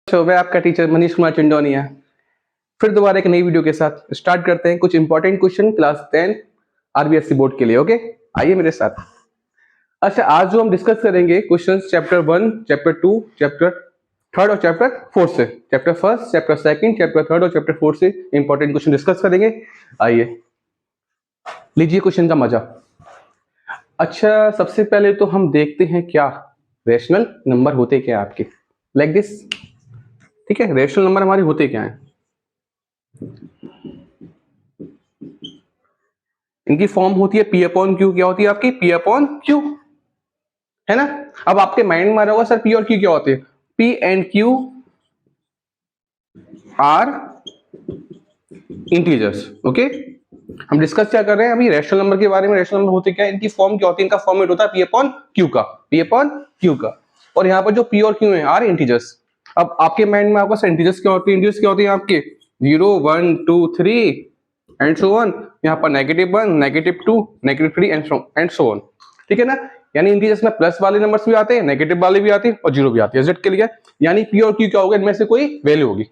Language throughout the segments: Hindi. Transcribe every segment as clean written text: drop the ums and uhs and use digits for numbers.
मैं आपका टीचर मनीष कुमार चिंडोनिया फिर दोबारा एक नई वीडियो के साथ स्टार्ट करते हैं कुछ important question class 10 RBSC board के लिए। ओके, आइए मेरे साथ। अच्छा, आज जो हम डिस्कस करेंगे क्वेश्चन चैप्टर 1, चैप्टर 2, चैप्टर 3 और चैप्टर 4 से, चैप्टर 1, चैप्टर 2, चैप्टर 3 और चैप्टर 4 से इंपॉर्टेंट क्वेश्चन डिस्कस करेंगे। आइए लीजिए क्वेश्चन का मजा। अच्छा, सबसे पहले तो हम देखते हैं क्या रेशनल नंबर होते क्या आपके, लाइक दिस। ठीक है, रेशनल नंबर हमारे होते क्या हैं, इनकी फॉर्म होती है पी अपॉन क्यू। क्या होती है आपकी? पी अपॉन क्यू, है ना। अब आपके माइंड में आ रहा होगा सर पी और क्यू क्या होते हैं। P and Q R integers. Okay, हम डिस्कस क्या कर रहे हैं अभी? रैशनल नंबर के बारे में। रैशनल नंबर होते क्या है, इनकी फॉर्म क्या होती है? इनका फॉर्मेट होता है पी अपॉन क्यू का, पी अपॉन क्यू का। और यहाँ पर जो पी और क्यू है आर इंटीजर्स। अब आपके माइंड में आपका इंटीजर्स क्या होती है? इंटीजर्स क्या होती है आपके? 0, 1, 2, 3 एंड सो ऑन। यहाँ पर -1, -2, -3 एंड सो ऑन। ठीक है ना। यानी इंटीजर्स में प्लस वाले नंबर्स भी आते हैं, नेगेटिव वाले भी आते हैं और जीरो भी आते हैं। जेड के लिए यानी पी और क्यू क्या होगा, इनमें से कोई वैल्यू होगी।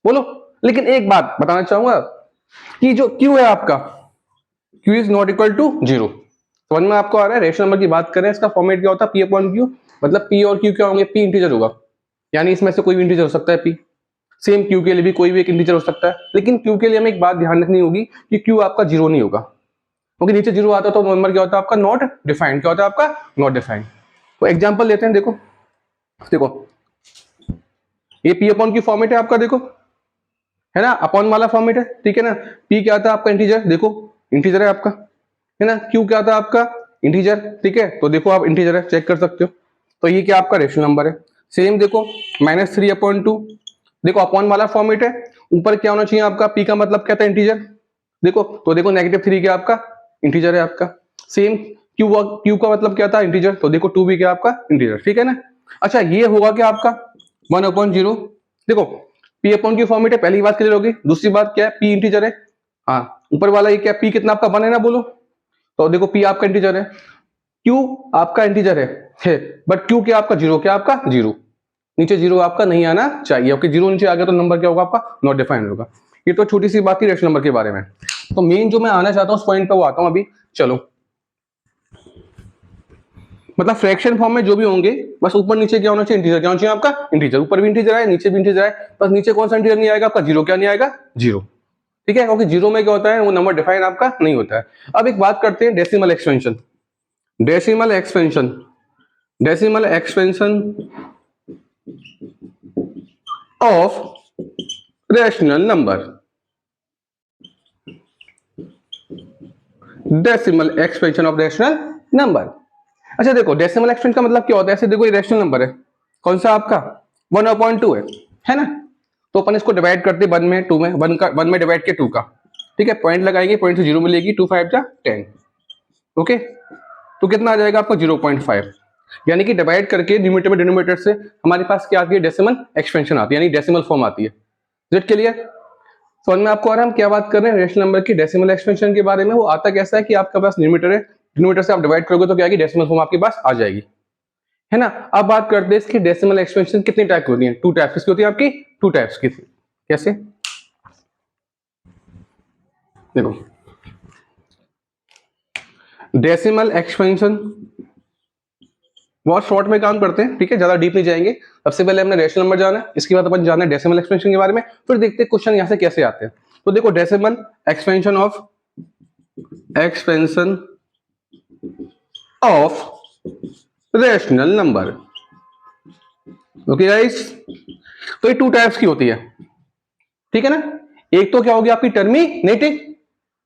बोलो। लेकिन एक बात बताना चाहूंगा कि जो क्यू है आपका, Q is not equal to 0। समझ में आपको आ रहा है? रेशनल नंबर की बात करें, इसका फॉर्मेट क्या होता है? P upon Q. मतलब पी और क्यू क्या होंगे? पी इंटीजर होगा, यानी इसमें से कोई भी इंटीजर हो सकता है पी। सेम क्यू के लिए भी कोई भी एक इंटीजर हो सकता है। लेकिन क्यू के लिए हमें एक बात ध्यान रखनी होगी कि क्यू आपका जीरो नहीं होगा, क्योंकि नीचे जीरो आता तो नंबर क्या होता है आपका? Not defined. क्या होता है आपका? Not defined. तो एग्जांपल लेते हैं। देखो देखो, ये पी अपॉन क्यू फॉर्मेट है आपका, देखो, है ना। अपॉन वाला फॉर्मेट है, ठीक है ना। पी क्या आता है आपका? इंटीजर। देखो इंटीजर है आपका, है ना। क्यू क्या आता है आपका? इंटीजर। ठीक है, तो देखो आप इंटीजर है, चेक कर सकते हो। तो ये क्या आपका रेशनल नंबर है। सेम देखो -3/2। देखो अपॉन वाला फॉर्मेट है, ऊपर क्या होना चाहिए आपका? पी का मतलब क्या था? इंटीजर। देखो तो देखो -3 क्या आपका? इंटीजर है आपका। सेम क्यू का मतलब क्या था? इंटीजर। तो देखो 2 भी क्या आपका? इंटीजर। ठीक है ना। अच्छा, ये होगा क्या आपका? 1/0। देखो पी अपॉन क्यू फॉर्मेट है, पहली बात क्लियर होगी। दूसरी बात क्या है? पी इंटीजर है। हाँ, ऊपर वाला ये क्या? पी कितना आपका? 1 है ना, बोलो। तो देखो पी आपका इंटीजर है, क्यू आपका इंटीजर है बट क्यू क्या आपका? जीरो। क्या आपका? जीरो। नीचे जीरो आपका नहीं आना चाहिए, ओके। जीरो नीचे आ गया तो नंबर क्या होगा आपका? नॉट डिफाइंड होगा। ये तो छोटी सी बात थी रेशनल नंबर के बारे में। तो मेन जो मैं आना चाहता हूँ उस पॉइंट पे वो आता हूँ अभी। चलो, मतलब फ्रैक्शन फॉर्म में जो भी होंगे, बस ऊपर नीचे क्या होना चाहिए? इंटीजर। क्या होना चाहिए आपका? इंटीजर। ऊपर भी इंटीजर है, नीचे भी इंटीजर है, बस नीचे कौन सा इंटीजर नहीं आएगा आपका? जीरो। क्या नहीं आएगा? जीरो। ठीक है, क्योंकि जीरो में क्या होता है? वो नंबर डिफाइन आपका नहीं होता है। अब एक बात करते हैं decimal expansion. Decimal expansion, decimal expansion of rational number. Decimal expansion of rational number. अच्छा देखो, डेसिमल एक्सपेंशन का मतलब क्या होता है? ऐसे देखो, ये रैशनल नंबर है, कौन सा आपका? 1/2 है ना। तो अपन इसको डिवाइड करते हैं 1 में, 2 में। 1 में डिवाइड के 2 का, ठीक है। पॉइंट लगाएंगे, पॉइंट से 0 मिलेगी। 2 5 जा 10। ओके, तो कितना आ जाएगा आपको? 0.5। यानी कि डिवाइड करके न्यूमरेटर में डिनोमिनेटर से हमारे पास क्या आती है? डेसिमल एक्सपेंशन आती है, यानी डेसिमल फॉर्म आती है। जेड के लिए समझ में आपको आ रहा है हम क्या बात कर रहे हैं? रेशनल नंबर की डेसिमल एक्सपेंशन के बारे में। वो आता कैसा है कि आपके पास न्यूमरेटर है, डिनोमिनेटर से आप डिवाइड करोगे तो क्या आएगी? डेसिमल फॉर्म आपके पास आ जाएगी, है ना। अब बात करते हैं इसकी डेसिमल एक्सपेंशन कितनी टाइप की होती है? 2 टाइप्स की होती है आपकी। 2 टाइप्स की। कैसे? देखो, डेसिमल एक्सपेंशन बहुत शॉर्ट में काम करते हैं, ठीक है, ज्यादा डीप नहीं जाएंगे। सबसे पहले हमने रेशनल नंबर जाना है, इसके बाद अपन जाना है डेसिमल एक्सपेंशन के बारे में, फिर देखते हैं क्वेश्चन यहां से कैसे आते हैं। तो देखो, decimal expansion of rational number. Okay guys, तो ये 2 टाइप्स की होती है, ठीक है ना। एक तो क्या होगी आपकी? टर्मिनेटिंग।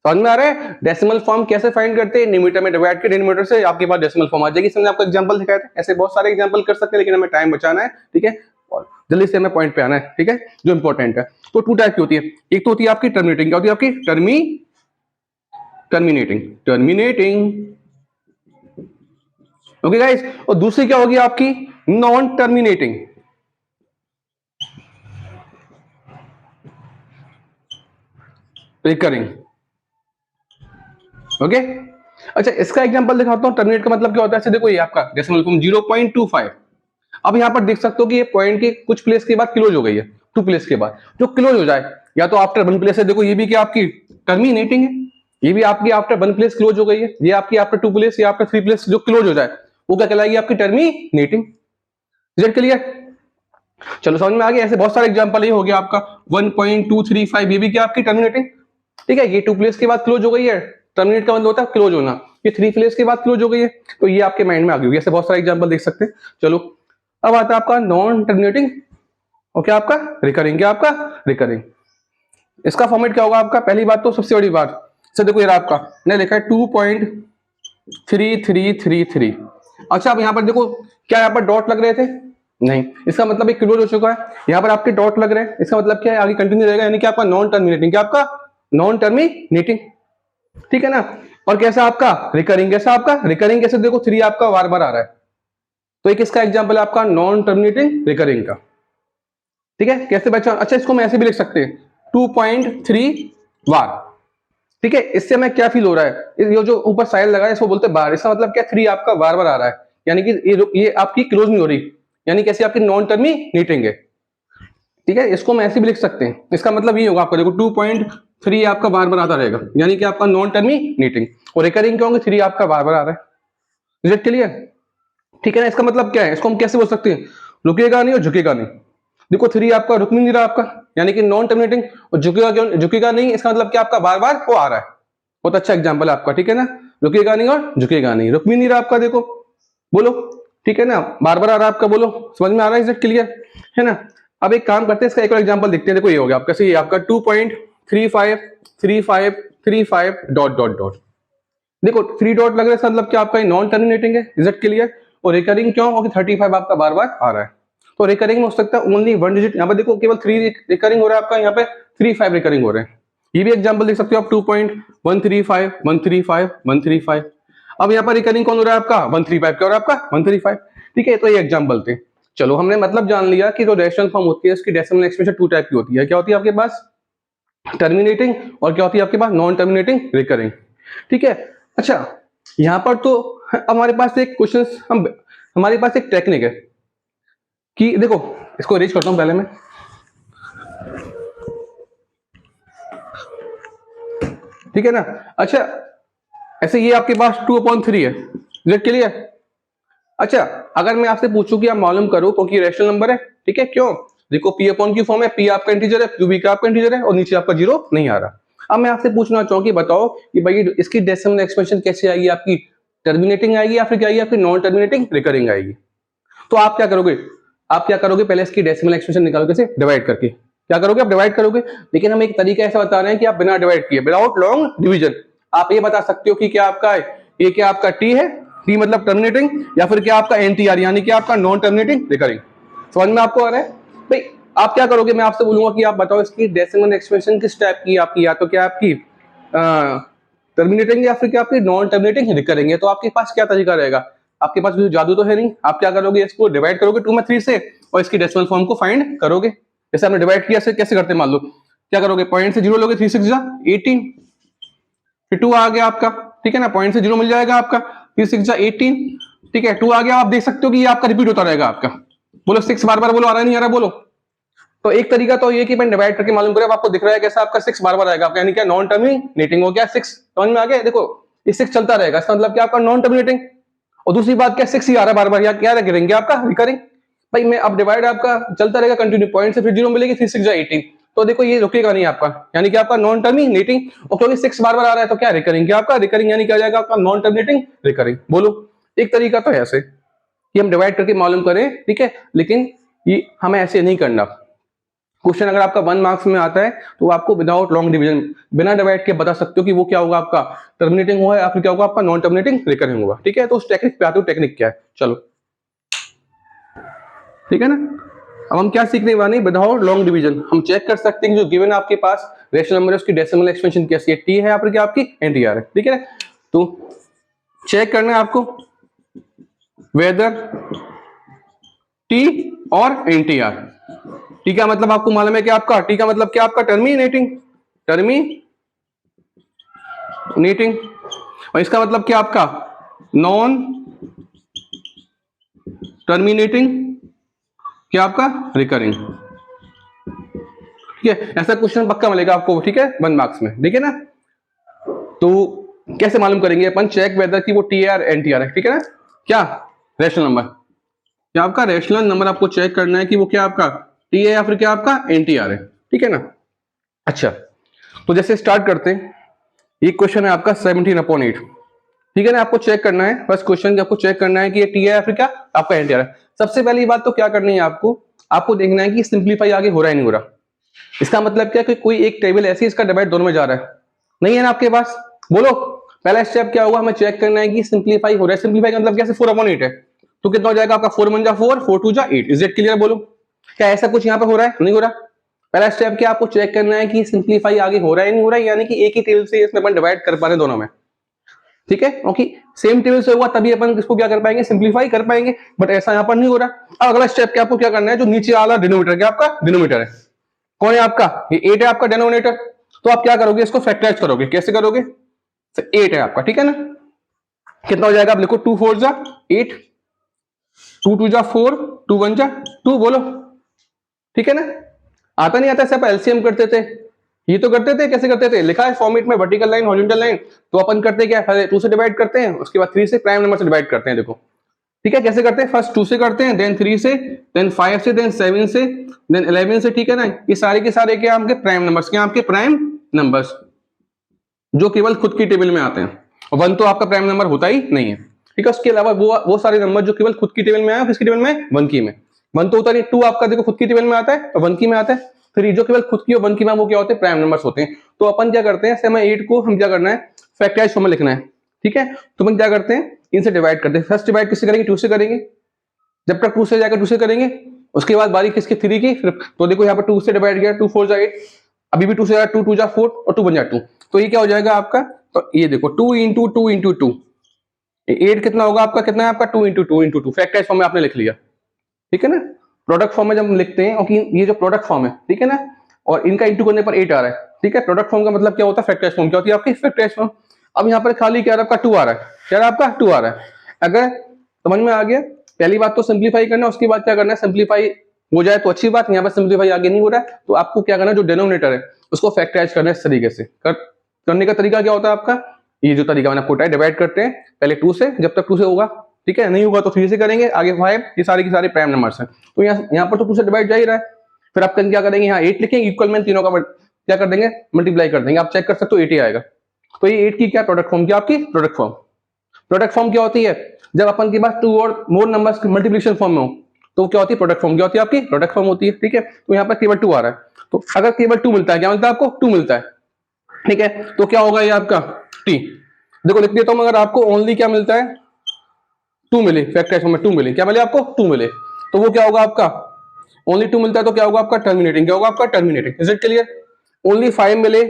समझ में आ रहा है? डेसिमल फॉर्म कैसे फाइंड करते हैं? न्यूमरेटर में डिवाइड के डिनोमिनेटर से आपके पास डेसिमल फॉर्म आ जाएगी। इसमें आपको एग्जांपल दिखाया था, ऐसे बहुत सारे एग्जांपल कर सकते हैं, लेकिन हमें टाइम बचाना है, ठीक है, और जल्दी से हमें पॉइंट पे आना है, ठीक है, जो इंपॉर्टेंट है। तो 2 टाइप की होती है। एक तो होती है आपकी टर्मिनेटिंग। क्या होती है आपकी? टर्मिनेटिंग। ओके गाइस, और दूसरी क्या होगी आपकी? Non terminating. रिकरिंग। ओके, अच्छा इसका एग्जांपल दिखाता हूं। टर्मिनेट का मतलब क्या होता है? देखो, ये आपका डेसिमल फॉर्म 0.25। अब यहाँ पर देख सकते हो कि ये पॉइंट के कुछ प्लेस के बाद क्लोज हो गई है, 2 प्लेस के बाद जो क्लोज हो जाए, या तो आफ्टर 1 प्लेस है, देखो ये भी क्या आपकी टर्मिनेटिंग है, ये भी आपकी आफ्टर 1 प्लेस क्लोज हो गई है, ये आपकी आफ्टर 2 प्लेस या आफ्टर 3 प्लेस जो क्लोज हो जाए वो क्या कहलाएगी आपकी टर्मिनेटिंग। Is it clear? चलो समझ में आ गया। ऐसे बहुत सारे एग्जांपल, ये हो गया आपका 1.235, ये भी क्या आपकी टर्मिनेटिंग, ठीक है, ये 2 प्लेस के बाद क्लोज हो गई है, टर्मिनेट का मतलब होता है क्लोज होना, ये 3 प्लेस के बाद क्लोज हो गई है, तो ये आपके माइंड में आ गई होगी। ऐसे बहुत सारे एग्जांपल देख सकते हैं। चलो अब आता है आपका नॉन टर्मिनेटिंग और क्या आपका रिकरिंग, क्या आपका रिकरिंग। इसका फॉर्मेट क्या होगा आपका? पहली बात तो सबसे बड़ी बात, सर देखो यार आपका मैंने लिखा है 2.3333। अच्छा अब यहाँ पर देखो, क्या यहाँ पर डॉट लग रहे थे? नहीं, इसका मतलब एक क्लोज हो चुका है। यहाँ पर आपके डॉट लग रहे हैं, इसका मतलब क्या है? आगे कंटिन्यू रहेगा, यानी कि आपका नॉन टर्मिनेटिंग, क्या आपका नॉन टर्मिनेटिंग, ठीक है ना। और कैसा आपका रिकरिंग, कैसा आपका रिकरिंग, कैसे देखो 3 आपका बार बार आ रहा है, तो एक इसका एग्जांपल है आपका नॉन टर्मिनेटिंग रिकरिंग का, ठीक है। कैसे बच्चा? अच्छा इसको मैं ऐसे भी लिख सकते हैं 2.3 बार, ठीक है। इससे हमें क्या फील हो रहा है? ये जो ऊपर साइड लगा है इसको बोलते हैं बार, इसका मतलब क्या 3 आपका बार बार आ रहा है, यानी कि ये आपकी क्लोज नहीं हो रही, यानी कैसे आपकी नॉन टर्मिनेटिंग है, ठीक है। इसको हम ऐसे भी लिख सकते हैं, इसका मतलब ये होगा आपका देखो 2.3 आपका बार बार आता रहेगा, यानी कि आपका नॉन टर्मिनेटिंग, और रिकरिंग क्या होंगे 3 आपका बार बार आ रहा है। Is it clear? ठीक है ना। इसका मतलब क्या है? इसको हम कैसे बोल सकते हैं? रुकेगा नहीं और झुकेगा नहीं। देखो 3 आपका रुक नहीं रहा आपका, यानी कि नॉन टर्मिनेटिंग, और झुकेगा क्यों? झुकेगा नहीं, इसका मतलब क्या आपका बार बार वो आ रहा है। बहुत अच्छा एग्जांपल है आपका, ठीक है ना। रुकेगा नहीं और झुकेगा नहीं, रुक भी नहीं रहा आपका, देखो बोलो, ठीक है ना, बार बार आ रहा है आपका, बोलो समझ में आ रहा है? Is it clear? है ना। अब एक काम करते हैं, इसका एक और एग्जांपल देखते हैं। देखो ये हो गया आपका, ये आपका 2.353535 डॉट डॉट डॉट, देखो 3 डॉट लग रहा है, इसका मतलब क्या आपका नॉन टर्मिनेटिंग है। Is it clear? और रिकरिंग क्यों? क्योंकि 35 आपका बार बार आ रहा है, तो रिकरिंग में हो सकता है ओनली 1 डिजिट। यहाँ पे देखो केवल 3 रिकरिंग हो रहा है आपका, यहाँ पे 3 5 रिकरिंग हो रहे हैं। ये भी एग्जांपल देख सकते हो आप 2.135 135 135। अब यहाँ पर रिकरिंग कौन हो रहा है आपका? 135, क्या हो रहा है आपका? 135, ठीक है। तो ये एग्जांपल थे। चलो हमने मतलब जान लिया कि जो रेशनल फॉर्म होती है उसकी डेसिमल एक्सप्रेशन 2 टाइप की होती है। क्या होती है आपके पास? टर्मिनेटिंग, और क्या होती है आपके पास? नॉन टर्मिनेटिंग रिकरिंग, ठीक है। अच्छा यहां पर तो हमारे पास एक क्वेश्चन, हम हमारे पास एक टेक्निक है कि देखो, इसको अरेंज करता हूं पहले मैं, ठीक है ना। अच्छा ऐसे ये आपके पास 2/3 है, जेड क्लियर? अच्छा अगर मैं आपसे पूछूं कि आप मालूम करो क्योंकि रैशनल नंबर है, ठीक है, क्यों? देखो पी अपॉन क्यू फॉर्म है, पी आपका इंटीजर है, क्यू भी का आपका इंटीजर है, और नीचे आपका जीरो नहीं आ रहा। अब मैं आपसे पूछना चाहूँ कि बताओ कि भाई इसकी डेसिमल एक्सप्रेशन कैसे आएगी आपकी? टर्मिनेटिंग आएगी या फिर क्या आएगी आपकी? नॉन टर्मिनेटिंग रिकरिंग आएगी। तो आप क्या करोगे? आप क्या करोगे? पहले इसकी डेसिमल एक्सप्रेशन निकालोगे, कैसे? डिवाइड करके। क्या करोगे? आप डिवाइड करोगे, लेकिन हम एक तरीका ऐसा बता रहे हैं कि आप बिना डिवाइड किए, विदाउट लॉन्ग डिवीजन, आप ये बता सकते हो कि क्या आपका है, ये क्या आपका टी है, टी मतलब टर्मिनेटिंग, या फिर क्या आपका एनटीआर यानी कि आपका नॉन टर्मिनेटिंग रिकरिंग। समझ में आपको आ रहा है? भाई आप क्या करोगे? मैं आपसे बोलूंगा कि आप बताओ इसकी डेसिमल एक्सप्रेशन किस टाइप की आपकी, या तो क्या आपकी टर्मिनेटिंग या फिर क्या आपकी नॉन टर्मिनेटिंग रिकरिंग है। तो आपके पास क्या तरीका रहेगा? आपके पास भी जादू तो है नहीं। आप क्या करोगे? इसको डिवाइड करोगे 2 में 3 से, और इसकी डेसिमल फॉर्म को फाइंड करोगे। जैसे आपने डिवाइड किया, कैसे करते मान लो, क्या करोगे? पॉइंट से जीरो लोगे, 3 6 18, फिर 2 आ गया आपका, ठीक है ना, पॉइंट से जीरो मिल जाएगा आपका, 3 6 18, ठीक है, 2 आ गया। आप देख सकते हो कि ये आपका रिपीट होता रहेगा आपका। बोलो 6 बार बार बोलो, आ रहा नहीं आ रहा बोलो। तो एक तरीका तो ये कि मैं डिवाइड करके मालूम करें, आपको दिख रहा है कैसा आपका 6 बार बार आएगा आपका, यानी क्या नॉन टर्मिनेटिंग हो गया 6। समझ में आ गया? देखो ये 6 चलता रहेगा, इसका मतलब क्या आपका नॉन टर्मिनेटिंग। और दूसरी बात क्या 6 ही आ रहा है बार बार, या क्या करेंगे आपका रिकरिंग। भाई मैं अब डिवाइड आपका चलता रहेगा कंटिन्यू, पॉइंट से फिर जीरो मिलेगी, 3 6 18, तो देखो ये रुकेगा नहीं आपका, यानी कि आपका नॉन टर्मिनेटिंग। और क्योंकि 6 बार बार आ रहा है तो क्या रिकरिंग, क्या आपका रिकरिंग, यानी क्या जाएगा आपका नॉन टर्मिनेटिंग रिकरिंग। बोलो एक तरीका तो है ऐसे कि हम डिवाइड करके मालूम करें, ठीक है, लेकिन ये हमें ऐसे नहीं करना। क्वेश्चन अगर आपका 1 मार्क्स में आता है तो आपको विदाउट लॉन्ग डिवीजन, बिना डिवाइड के बता सकते हो कि वो क्या होगा आपका, टर्मिनेटिंग हुआ या फिर क्या होगा आपका नॉन टर्मिनेटिंग रिकरिंग होगा, ठीक है। तो उस टेक्निक पे आते हो, टेक्निक क्या है, चलो ठीक है ना। अब हम क्या सीखने वाले हैं? विदाउट लॉन्ग डिवीजन हम चेक कर सकते हैं कि जो गिवन है आपके पास रेशनल नंबर है उसकी डेसिमल एक्सपेंशन कैसी है, टी है या फिर क्या आपकी एनटीआर है, ठीक है। तो चेक करना है आपको वेदर टी और एनटीआर। टी का मतलब आपको मालूम है कि आपका, टी का मतलब क्या आपका टर्मिनेटिंग, टर्मिनेटिंग, और इसका मतलब क्या आपका नॉन टर्मिनेटिंग क्या आपका रिकरिंग। ठीक है, ऐसा क्वेश्चन पक्का मिलेगा आपको, ठीक है, 1 मार्क्स में, ठीक है ना। तो कैसे मालूम करेंगे अपन, चेक वेदर की वो T R N T R है, ठीक है ना, क्या रेशनल नंबर, क्या आपका रेशनल नंबर आपको चेक करना है कि वो क्या आपका टी है या फिर क्या आपका एन टी आर है, ठीक है ना। अच्छा, तो जैसे स्टार्ट करते हैं, ये क्वेश्चन है आपका 17/8, ठीक है ना। आपको चेक करना है, फर्स्ट क्वेश्चन आपको चेक करना है कि ये टी है या फिर क्या आपका एन टी आर है। सबसे पहली बात तो क्या करनी है आपको, आपको देखना है कि सिंप्लीफाई आगे हो रहा है नहीं हो रहा। इसका मतलब क्या कि कोई एक टेबल ऐसी इसका डिवाइड दोनों में जा रहा है, नहीं है ना आपके पास, बोलो। पहला स्टेप क्या हुआ, हमें चेक करना है कि सिंप्लीफाई हो रहा है। सिंप्लीफाई का मतलब कैसे 4/8 है, तो कितना हो जाएगा आपका 4 1 जा 4, 4 2 जा 8। इज इट क्लियर, बोलो क्या ऐसा कुछ यहाँ पे हो रहा है, नहीं हो रहा। पहला स्टेप क्या, आपको चेक करना है कि सिंप्लीफाई आगे हो रहा है नहीं हो रहा है, यानी कि एक ही टेबल से इसमें अपन डिवाइड कर पा रहे हैं दोनों में, ठीक है, क्योंकि सेम टेबल से होगा तभी अपन इसको क्या कर पाएंगे, सिंप्लीफाई कर पाएंगे, बट ऐसा यहाँ पर नहीं हो रहा। अब अगला स्टेप क्या, आपको क्या करना है, जो नीचे वाला डिनोमिनेटर क्या आपका डिनोमिनेटर है, कौन है आपका, ये 8 है आपका डिनोमिनेटर। तो आप क्या करोगे, इसको फैक्टराइज करोगे, कैसे करोगे, 8 है आपका, ठीक है ना। कितना हो जाएगा, आप लिखो 2 4 जा 8, 2 2 जा 4, 2 1 जा 2, बोलो, ठीक है ना। आता नहीं आता, सब एलसीएम करते थे, ये तो करते थे, कैसे करते थे, लिखा है फॉर्मेट में वर्टिकल लाइन हॉरिजॉन्टल लाइन, तो अपन करते क्या, पहले 2 से डिवाइड करते हैं, उसके बाद 3 से प्राइम नंबर से डिवाइड करते हैं, देखो, ठीक है, कैसे करते हैं, फर्स्ट 2 से करते हैं, देन 3 से, देन 5 से, देन 7 से, देन 11 से, ठीक है ना। ये सारे के सारे क्या आपके प्राइम नंबर्स, क्या आपके प्राइम नंबर्स जो केवल खुद की टेबल में आते हैं, और 1 तो आपका प्राइम नंबर होता ही नहीं है, ठीक है। उसके अलावा वो सारे नंबर जो केवल खुद की टेबल में आए, किसकी टेबल में, 1 की में, 1 तो होता नहीं, 2 आपका देखो खुद की टेबल में आता है और 1 की में आता है, फिर जो केवल खुद की और 1 की में वो क्या होते हैं, प्राइम नंबर्स होते हैं। तो अपन क्या करते हैं, सेम 8 को हम क्या करना है, फैक्टराइज फॉर्म में लिखना है, ठीक है। तो अपन क्या करते हैं, इनसे डिवाइड करते हैं। फर्स्ट डिवाइड किससे करेंगे, 2 से करेंगे, जब तक 2 से जाकर 2 से करेंगे, उसके बाद बारी किसकी, 3 की, फिर तो देखो यहाँ पर 2 से डिवाइड किया, 2 4 जा 8, अभी भी 2 से 2 2 जा 4 और 2 1 जा 2, तो ये क्या हो जाएगा आपका, तो ये देखो 2 इंटू 2 इंटू 2, 8 कितना होगा आपका, कितना है आपका 2 इंटू 2 इंटू 2, फैक्टराइज फॉर्म में आपने लिख लिया, ठीक है ना। प्रोडक्ट फॉर्म में जब हम लिखते हैं, और ये जो प्रोडक्ट फॉर्म है, ठीक है ना, और इनका इंटू करने पर 8 आ रहा है, ठीक है। प्रोडक्ट फॉर्म का मतलब क्या होता है, फैक्टराइज फॉर्म क्या होती है आपकी, फैक्टराइज फॉर्म। अब यहाँ पर खाली क्या आपका 2 आ रहा है, क्या आपका 2 आ रहा है। अगर समझ में आ गया, पहली बात तो सिंप्लीफाई करना, उसके बाद क्या करना है, सिंप्लीफाई हो जाए तो अच्छी बात, यहाँ पर सिंप्लीफाई आगे नहीं हो रहा है, तो आपको क्या करना है, जो डिनोमिनेटर है उसको फैक्टराइज करना है इस तरीके से। करने का तरीका क्या होता है आपका, ये जो तरीका मैंने आपको बताया, डिवाइड करते हैं पहले 2 से, जब तक 2 से होगा, ठीक है, नहीं होगा तो 3 से करेंगे, आगे 5, ये सारे के सारे प्राइम नंबर्स हैं, तो यहाँ पर तो 2 से डिवाइड जा ही रहा है। फिर आप क्या करेंगे, यहाँ 8 लिखेंगे, इक्वल में तीनों का क्या कर देंगे, मल्टीप्लाई कर देंगे, आप चेक कर सकते हो 8 ही आएगा। तो ये 8 की क्या प्रोडक्ट फॉर्म, क्या आपकी प्रोडक्ट फॉर्म। प्रोडक्ट फॉर्म क्या होती है, जब अपन के पास 2 और मोर नंबर्स मल्टीप्लिकेशन फॉर्म में हो, तो क्या होती है, प्रोडक्ट फॉर्म क्या होती है आपकी, प्रोडक्ट फॉर्म होती है, ठीक है। तो यहाँ पर केवल 2 आ रहा है, तो अगर केवल 2 मिलता है, क्या मिलता है आपको, 2 मिलता है, ठीक है, तो क्या होगा ये आपका टी। देखो लिख देता हूं, अगर आपको ओनली क्या मिलता है, 2 मिले, फैक्टराइज फॉर्म में 2 मिले, क्या मिले आपको, 2 मिले, तो वो क्या होगा आपका, ओनली 2 मिलता है तो क्या होगा आपका, टर्मिनेटिंग, क्या होगा आपका terminating. Is it clear. Only 5 मिले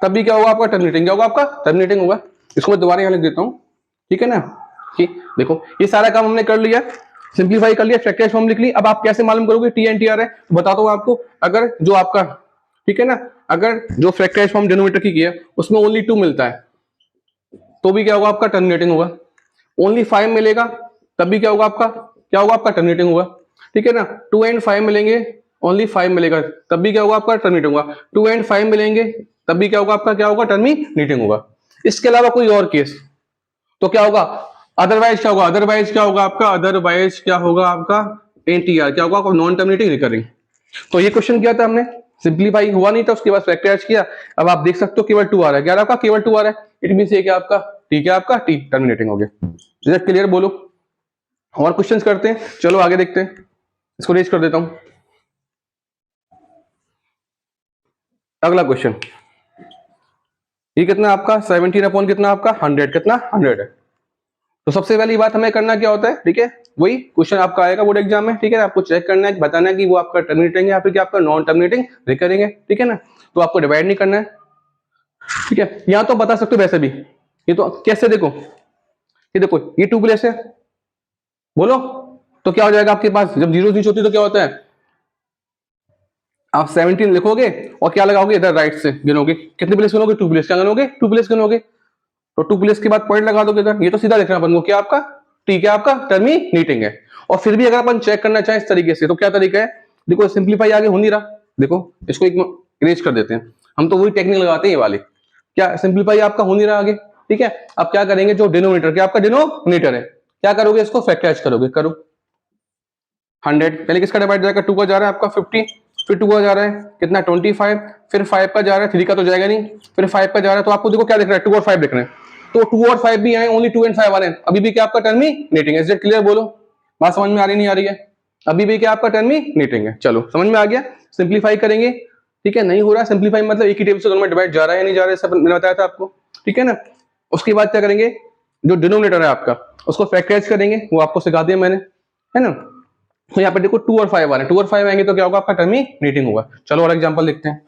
तब भी क्या होगा आपका, टर्मिनेटिंग, क्या होगा आपका टर्मिनेटिंग होगा। इसको मैं दोबारा यहां लिख देता हूं, ठीक है ना। कि देखो ये सारा काम हमने कर लिया, सिंप्लीफाई कर लिया, फैक्टराइज फॉर्म लिख ली। अब आप कैसे मालूम करोगे टी एन टी आर है, तो बताता हूं आपको। अगर जो आपका, ठीक है ना, अगर जो फैक्टराइज फॉर्म डिनोमिनेटर की है उसमें ओनली 2 मिलता है तो भी क्या होगा आपका, टर्मिनेटिंग होगा। ओनली 5 मिलेगा तब भी क्या होगा आपका, क्या होगा आपका, टर्मिनेटिंग होगा, ठीक है ना। 2 एंड 5 मिलेंगे, ओनली 5 मिलेगा तब भी क्या होगा आपका, टर्मिनेटिंग होगा। 2 एंड 5 मिलेंगे तब भी क्या होगा आपका, क्या होगा, टर्मिनेटिंग होगा। इसके अलावा कोई और केस तो क्या होगा, अदरवाइज क्या होगा, अदरवाइज क्या होगा आपका, अदरवाइज क्या होगा आपका, एनटीआर क्या होगा, नॉन टर्मिनेटिंग रिकरिंग। तो ये क्वेश्चन किया था हमने, सिंप्लीफाई हुआ नहीं था, उसके बाद फैक्टराइज किया। अब आप देख सकते हो केवल 2 आ रहा है, क्या आपका केवल 2 आ रहा है, इट मींस ये क्या आपका टी, क्या आपका टी टर्मिनेटिंग हो गया। इज इट क्लियर, बोलो। और क्वेश्चंस करते हैं, चलो आगे देखते हैं। इसको रेज कर देता हूं। अगला क्वेश्चन, ये कितना आपका 17 अपॉन कितना आपका 100, कितना 100 है। तो सबसे पहली बात हमें करना क्या होता है, ठीक है, वही क्वेश्चन आपका आएगा बोर्ड एग्जाम में, ठीक है। आपको चेक करना है, बताना है कि वो आपका टर्मिनेटिंग है या फिर क्या आपका नॉन टर्मिनेटिंग रिकरिंग है, ठीक है ना। तो आपको डिवाइड नहीं करना है, ठीक है। यहां तो बता सकते हो वैसे भी, ये तो कैसे देखो, ये देखो ये 2 प्लेस है, बोलो, तो क्या हो जाएगा आपके पास, जब जीरो नीचे होती है तो क्या होता है, आप 17 लिखोगे और क्या लगाओगे, इधर राइट से गिनोगे, कितने प्लेस गिनोगे, 2 प्लेस, क्या गिनोगे, 2 प्लेस गिनोगे, तो 2 प्लेस के बाद पॉइंट लगा दोगे इधर, ये तो सीधा लिखना अपन को, क्या आपका टी, क्या आपका टर्मिनेटिंग है। और फिर भी अगर अपन चेक करना चाहें इस तरीके से तो क्या तरीका है, देखो सिंप्लीफाई आगे हो नहीं रहा, देखो इसको एक इरेज कर देते हैं, हम तो वही टेक्निक लगाते हैं ये वाली, क्या सिंप्लीफाई आपका हो नहीं रहा आगे, ठीक है। अब क्या करेंगे, जो डिनोमिनेटर, क्या आपका डिनोमिनेटर है, क्या करोगे, इसको फैक्टराइज करोगे, करो 100, पहले किसका डिवाइड जाएगा, 2 का जा रहा है आपका 50, फिर 2 का जा रहा है कितना 25, फिर 5 का जा रहा है, 3 का तो जाएगा नहीं, फिर 5 का जा रहा है, तो आपको देखो क्या दिख रहा है, 2 और 5 दिख रहे हैं, तो 2 और 5 भी आए, ओनली 2 एंड 5 आ रहे हैं, अभी भी क्या आपका टर्मिनेटिंग है, इज इट क्लियर, बोलो बात समझ में आ रही नहीं आ रही है, अभी भी क्या आपका टर्मिनेटिंग है, चलो समझ में आ गया, सिंप्लीफाई करेंगे, ठीक है, नहीं हो रहा सिंप्लीफाई मतलब एक ही टेबल से दोनों में डिवाइड जा रहा है या नहीं जा रहा है, सब मैंने बताया था आपको, ठीक है ना। उसके बाद क्या करेंगे, जो डिनोमिनेटर है आपका उसको फैक्टराइज करेंगे, वो आपको सिखा दिया मैंने, है ना। तो यहाँ पर देखो 2 और 5 आ रहे हैं, 2 और 5 आएंगे तो क्या होगा, आपका टर्मिनेटिंग होगा। चलो और एग्जांपल देखते हैं,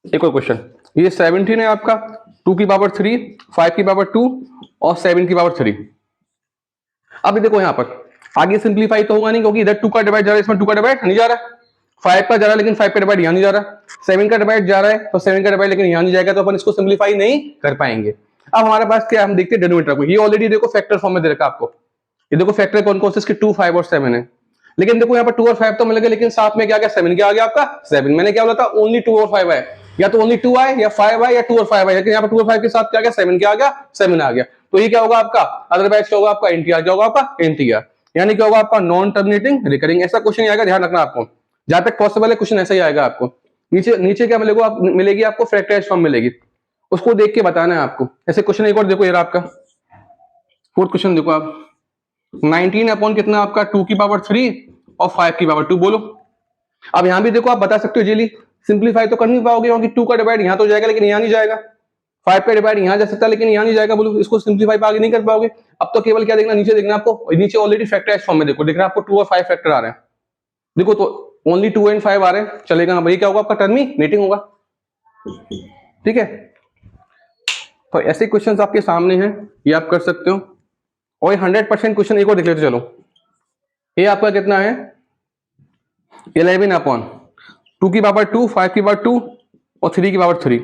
एक और क्वेश्चन, ये 17 है आपका, 2 की पावर 3, 5 की पावर 2 और 7 की पावर 3। अब देखो यहाँ पर आगे सिंप्लीफाई तो होगा नहीं, क्योंकि इधर 2 का डिवाइड जा रहा है, इसमें 2 का डिवाइड नहीं जा रहा, 5 का जा रहा है लेकिन 5 का डिवाइड यहाँ नहीं जा रहा, 7 का डिवाइड जा रहा है तो 7 का डिवाइड लेकिन यहाँ नहीं जाएगा, तो अपन इसको सिंप्लीफाई नहीं कर पाएंगे। अब हमारे पास क्या, हम देखते हैं डिनोमिनेटर को, ये ऑलरेडी देखो फैक्टर फॉर्म में दे रखा आपको, ये देखो फैक्टर कौन कौन से इसके 2, 5 और 7 है, लेकिन देखो यहाँ पर 2 और 5 तो मिल गए, लेकिन साथ में क्या गया 7, क्या आ गया आपका 7, मैंने क्या बोला था ओनली 2 और 5 है, या तो ओनली 2 आए या 5 आए या 2 और 5 आए, लेकिन यहाँ पर 2 और 5 के साथ क्या गया 7, क्या आ गया 7 आ गया, तो ये क्या होगा आपका, अदरवाइज क्या होगा आपका एनटीआर, क्या होगा आपका एनटीआर, यानी क्या होगा आपका नॉन टर्मिनेटिंग रिकरिंग। ऐसा क्वेश्चन आएगा, ध्यान रखना आपको, जहां तक पॉसिबल है क्वेश्चन ऐसा ही आएगा आपको, नीचे नीचे क्या मिलेगा, मिलेगी आपको फैक्टराइज्ड फॉर्म मिलेगी, उसको देख के बताना है आपको। ऐसे क्वेश्चन एक और देखो, ये आपका 4th क्वेश्चन देखो आप, 19 अपॉन कितना आपका 2 की पावर 3 और 5 की पावर 2, बोलो। अब यहां भी देखो आप बता सकते हो जेली, सिंप्लीफाई तो कर नहीं पाओगे क्योंकि 2 का डिवाइड यहां तो जाएगा लेकिन यहां नहीं जाएगा, 5 का डिवाइड यहां जा सकता है लेकिन यहां नहीं जाएगा, बोलो इसको सिंप्लीफाई पे आगे नहीं कर पाओगे। अब तो केवल क्या देखना, नीचे देखना आपको, नीचे ऑलरेडी फैक्टराइज्ड फॉर्म में देखो, दिख रहा है आपको 2 और 5 फैक्टर आ रहे हैं, देखो तो ओनली 2 एंड 5 आ रहे हैं, चलेगा ना भाई, क्या होगा आपका टर्मिनेटिंग होगा, ठीक है। तो ऐसे क्वेश्चंस आपके सामने हैं, ये आप कर सकते हो। और 100% क्वेश्चन एक और देख लेते चलो, ये आपका कितना है 11 अपॉन 2 की पावर 2, 5 की पावर 2 और 3 की पावर 3।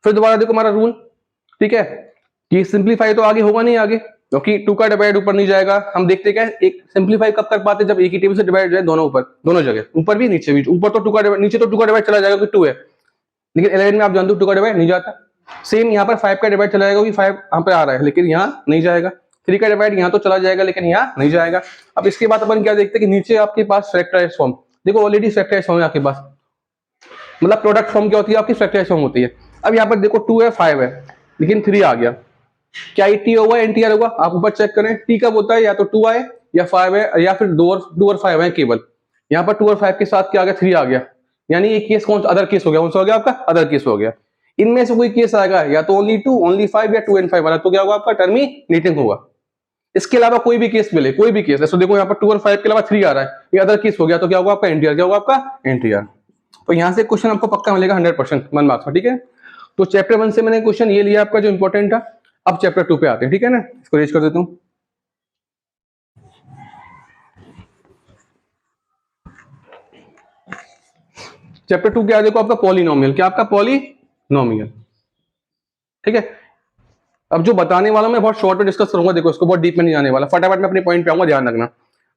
फिर दोबारा देखो हमारा रूल, ठीक है, कि सिंप्लीफाई तो आगे होगा नहीं आगे, क्योंकि 2 का डिवाइड ऊपर नहीं जाएगा। हम देखते क्या है, एक सिंप्लीफाई कब कर पाते, जब एक ही टेबल से डिवाइड जाए दोनों ऊपर, दोनों जगह, ऊपर भी नीचे भी, ऊपर तो 2 का डिवाइड, नीचे तो 2 का डिवाइड चला जाएगा क्योंकि 2 है, लेकिन 11 में आप जानते हो 2 का डिवाइड नहीं जाता। सेम यहाँ पर 5 का डिवाइड चला जाएगा, 5 यहाँ पे आ रहा है लेकिन यहाँ नहीं जाएगा, 3 का डिवाइड यहाँ तो चला जाएगा लेकिन यहाँ नहीं जाएगा। अब इसके बाद अपन क्या देखते हैं कि नीचे आपके पास फैक्टराइज्ड फॉर्म, देखो ऑलरेडी फैक्टराइज्ड फॉर्म है आपके पास, मतलब प्रोडक्ट फॉर्म क्या होती है आपकी, फैक्टराइज्ड फॉर्म होती है। अब यहाँ पर देखो 2 है 5 है लेकिन 3 आ गया, क्या ये टी होगा एनटीआर होगा, आप ऊपर चेक करें टी कब होता है, या तो 2 आए या 5 है या फिर 2 और 5 है केवल, यहाँ पर 2 और 5 के साथ क्या आ गया 3 आ गया, यानी ये केस कौन सा अदर केस हो गया, कौन सा हो गया आपका अदर केस हो गया। इनमें से कोई केस आएगा या तो ओनली 2, ओनली 5 या 2 एंड 5 वाला, तो क्या होगा आपका टर्मिनेटिंग होगा। इसके अलावा कोई भी केस मिले, कोई भी केस, ऐसे देखो यहाँ पर 2 और 5 के अलावा 3 आ रहा है, ये अदर केस हो गया, तो क्या होगा आपका एनटीआर, क्या होगा आपका एनटीआर। तो यहाँ से क्वेश्चन आपको पक्का मिलेगा 100% 1 मार्क्स में, ठीक है। तो चैप्टर 1 से मैंने क्वेश्चन ये लिया आपका जो इंपॉर्टेंट था। अब चैप्टर 2 पे आते हैं, ठीक है ना, इसको रेज कर देता हूँ। चैप्टर 2 क्या देखो आपका पॉलिनोमियल, क्या आपका पॉलिनोमियल, ठीक है। अब जो बताने वाला मैं बहुत शॉर्ट में डिस्कस करूंगा, देखो इसको बहुत डीप में नहीं जाने वाला, फटाफट में अपने पॉइंट पे आऊंगा, ध्यान रखना।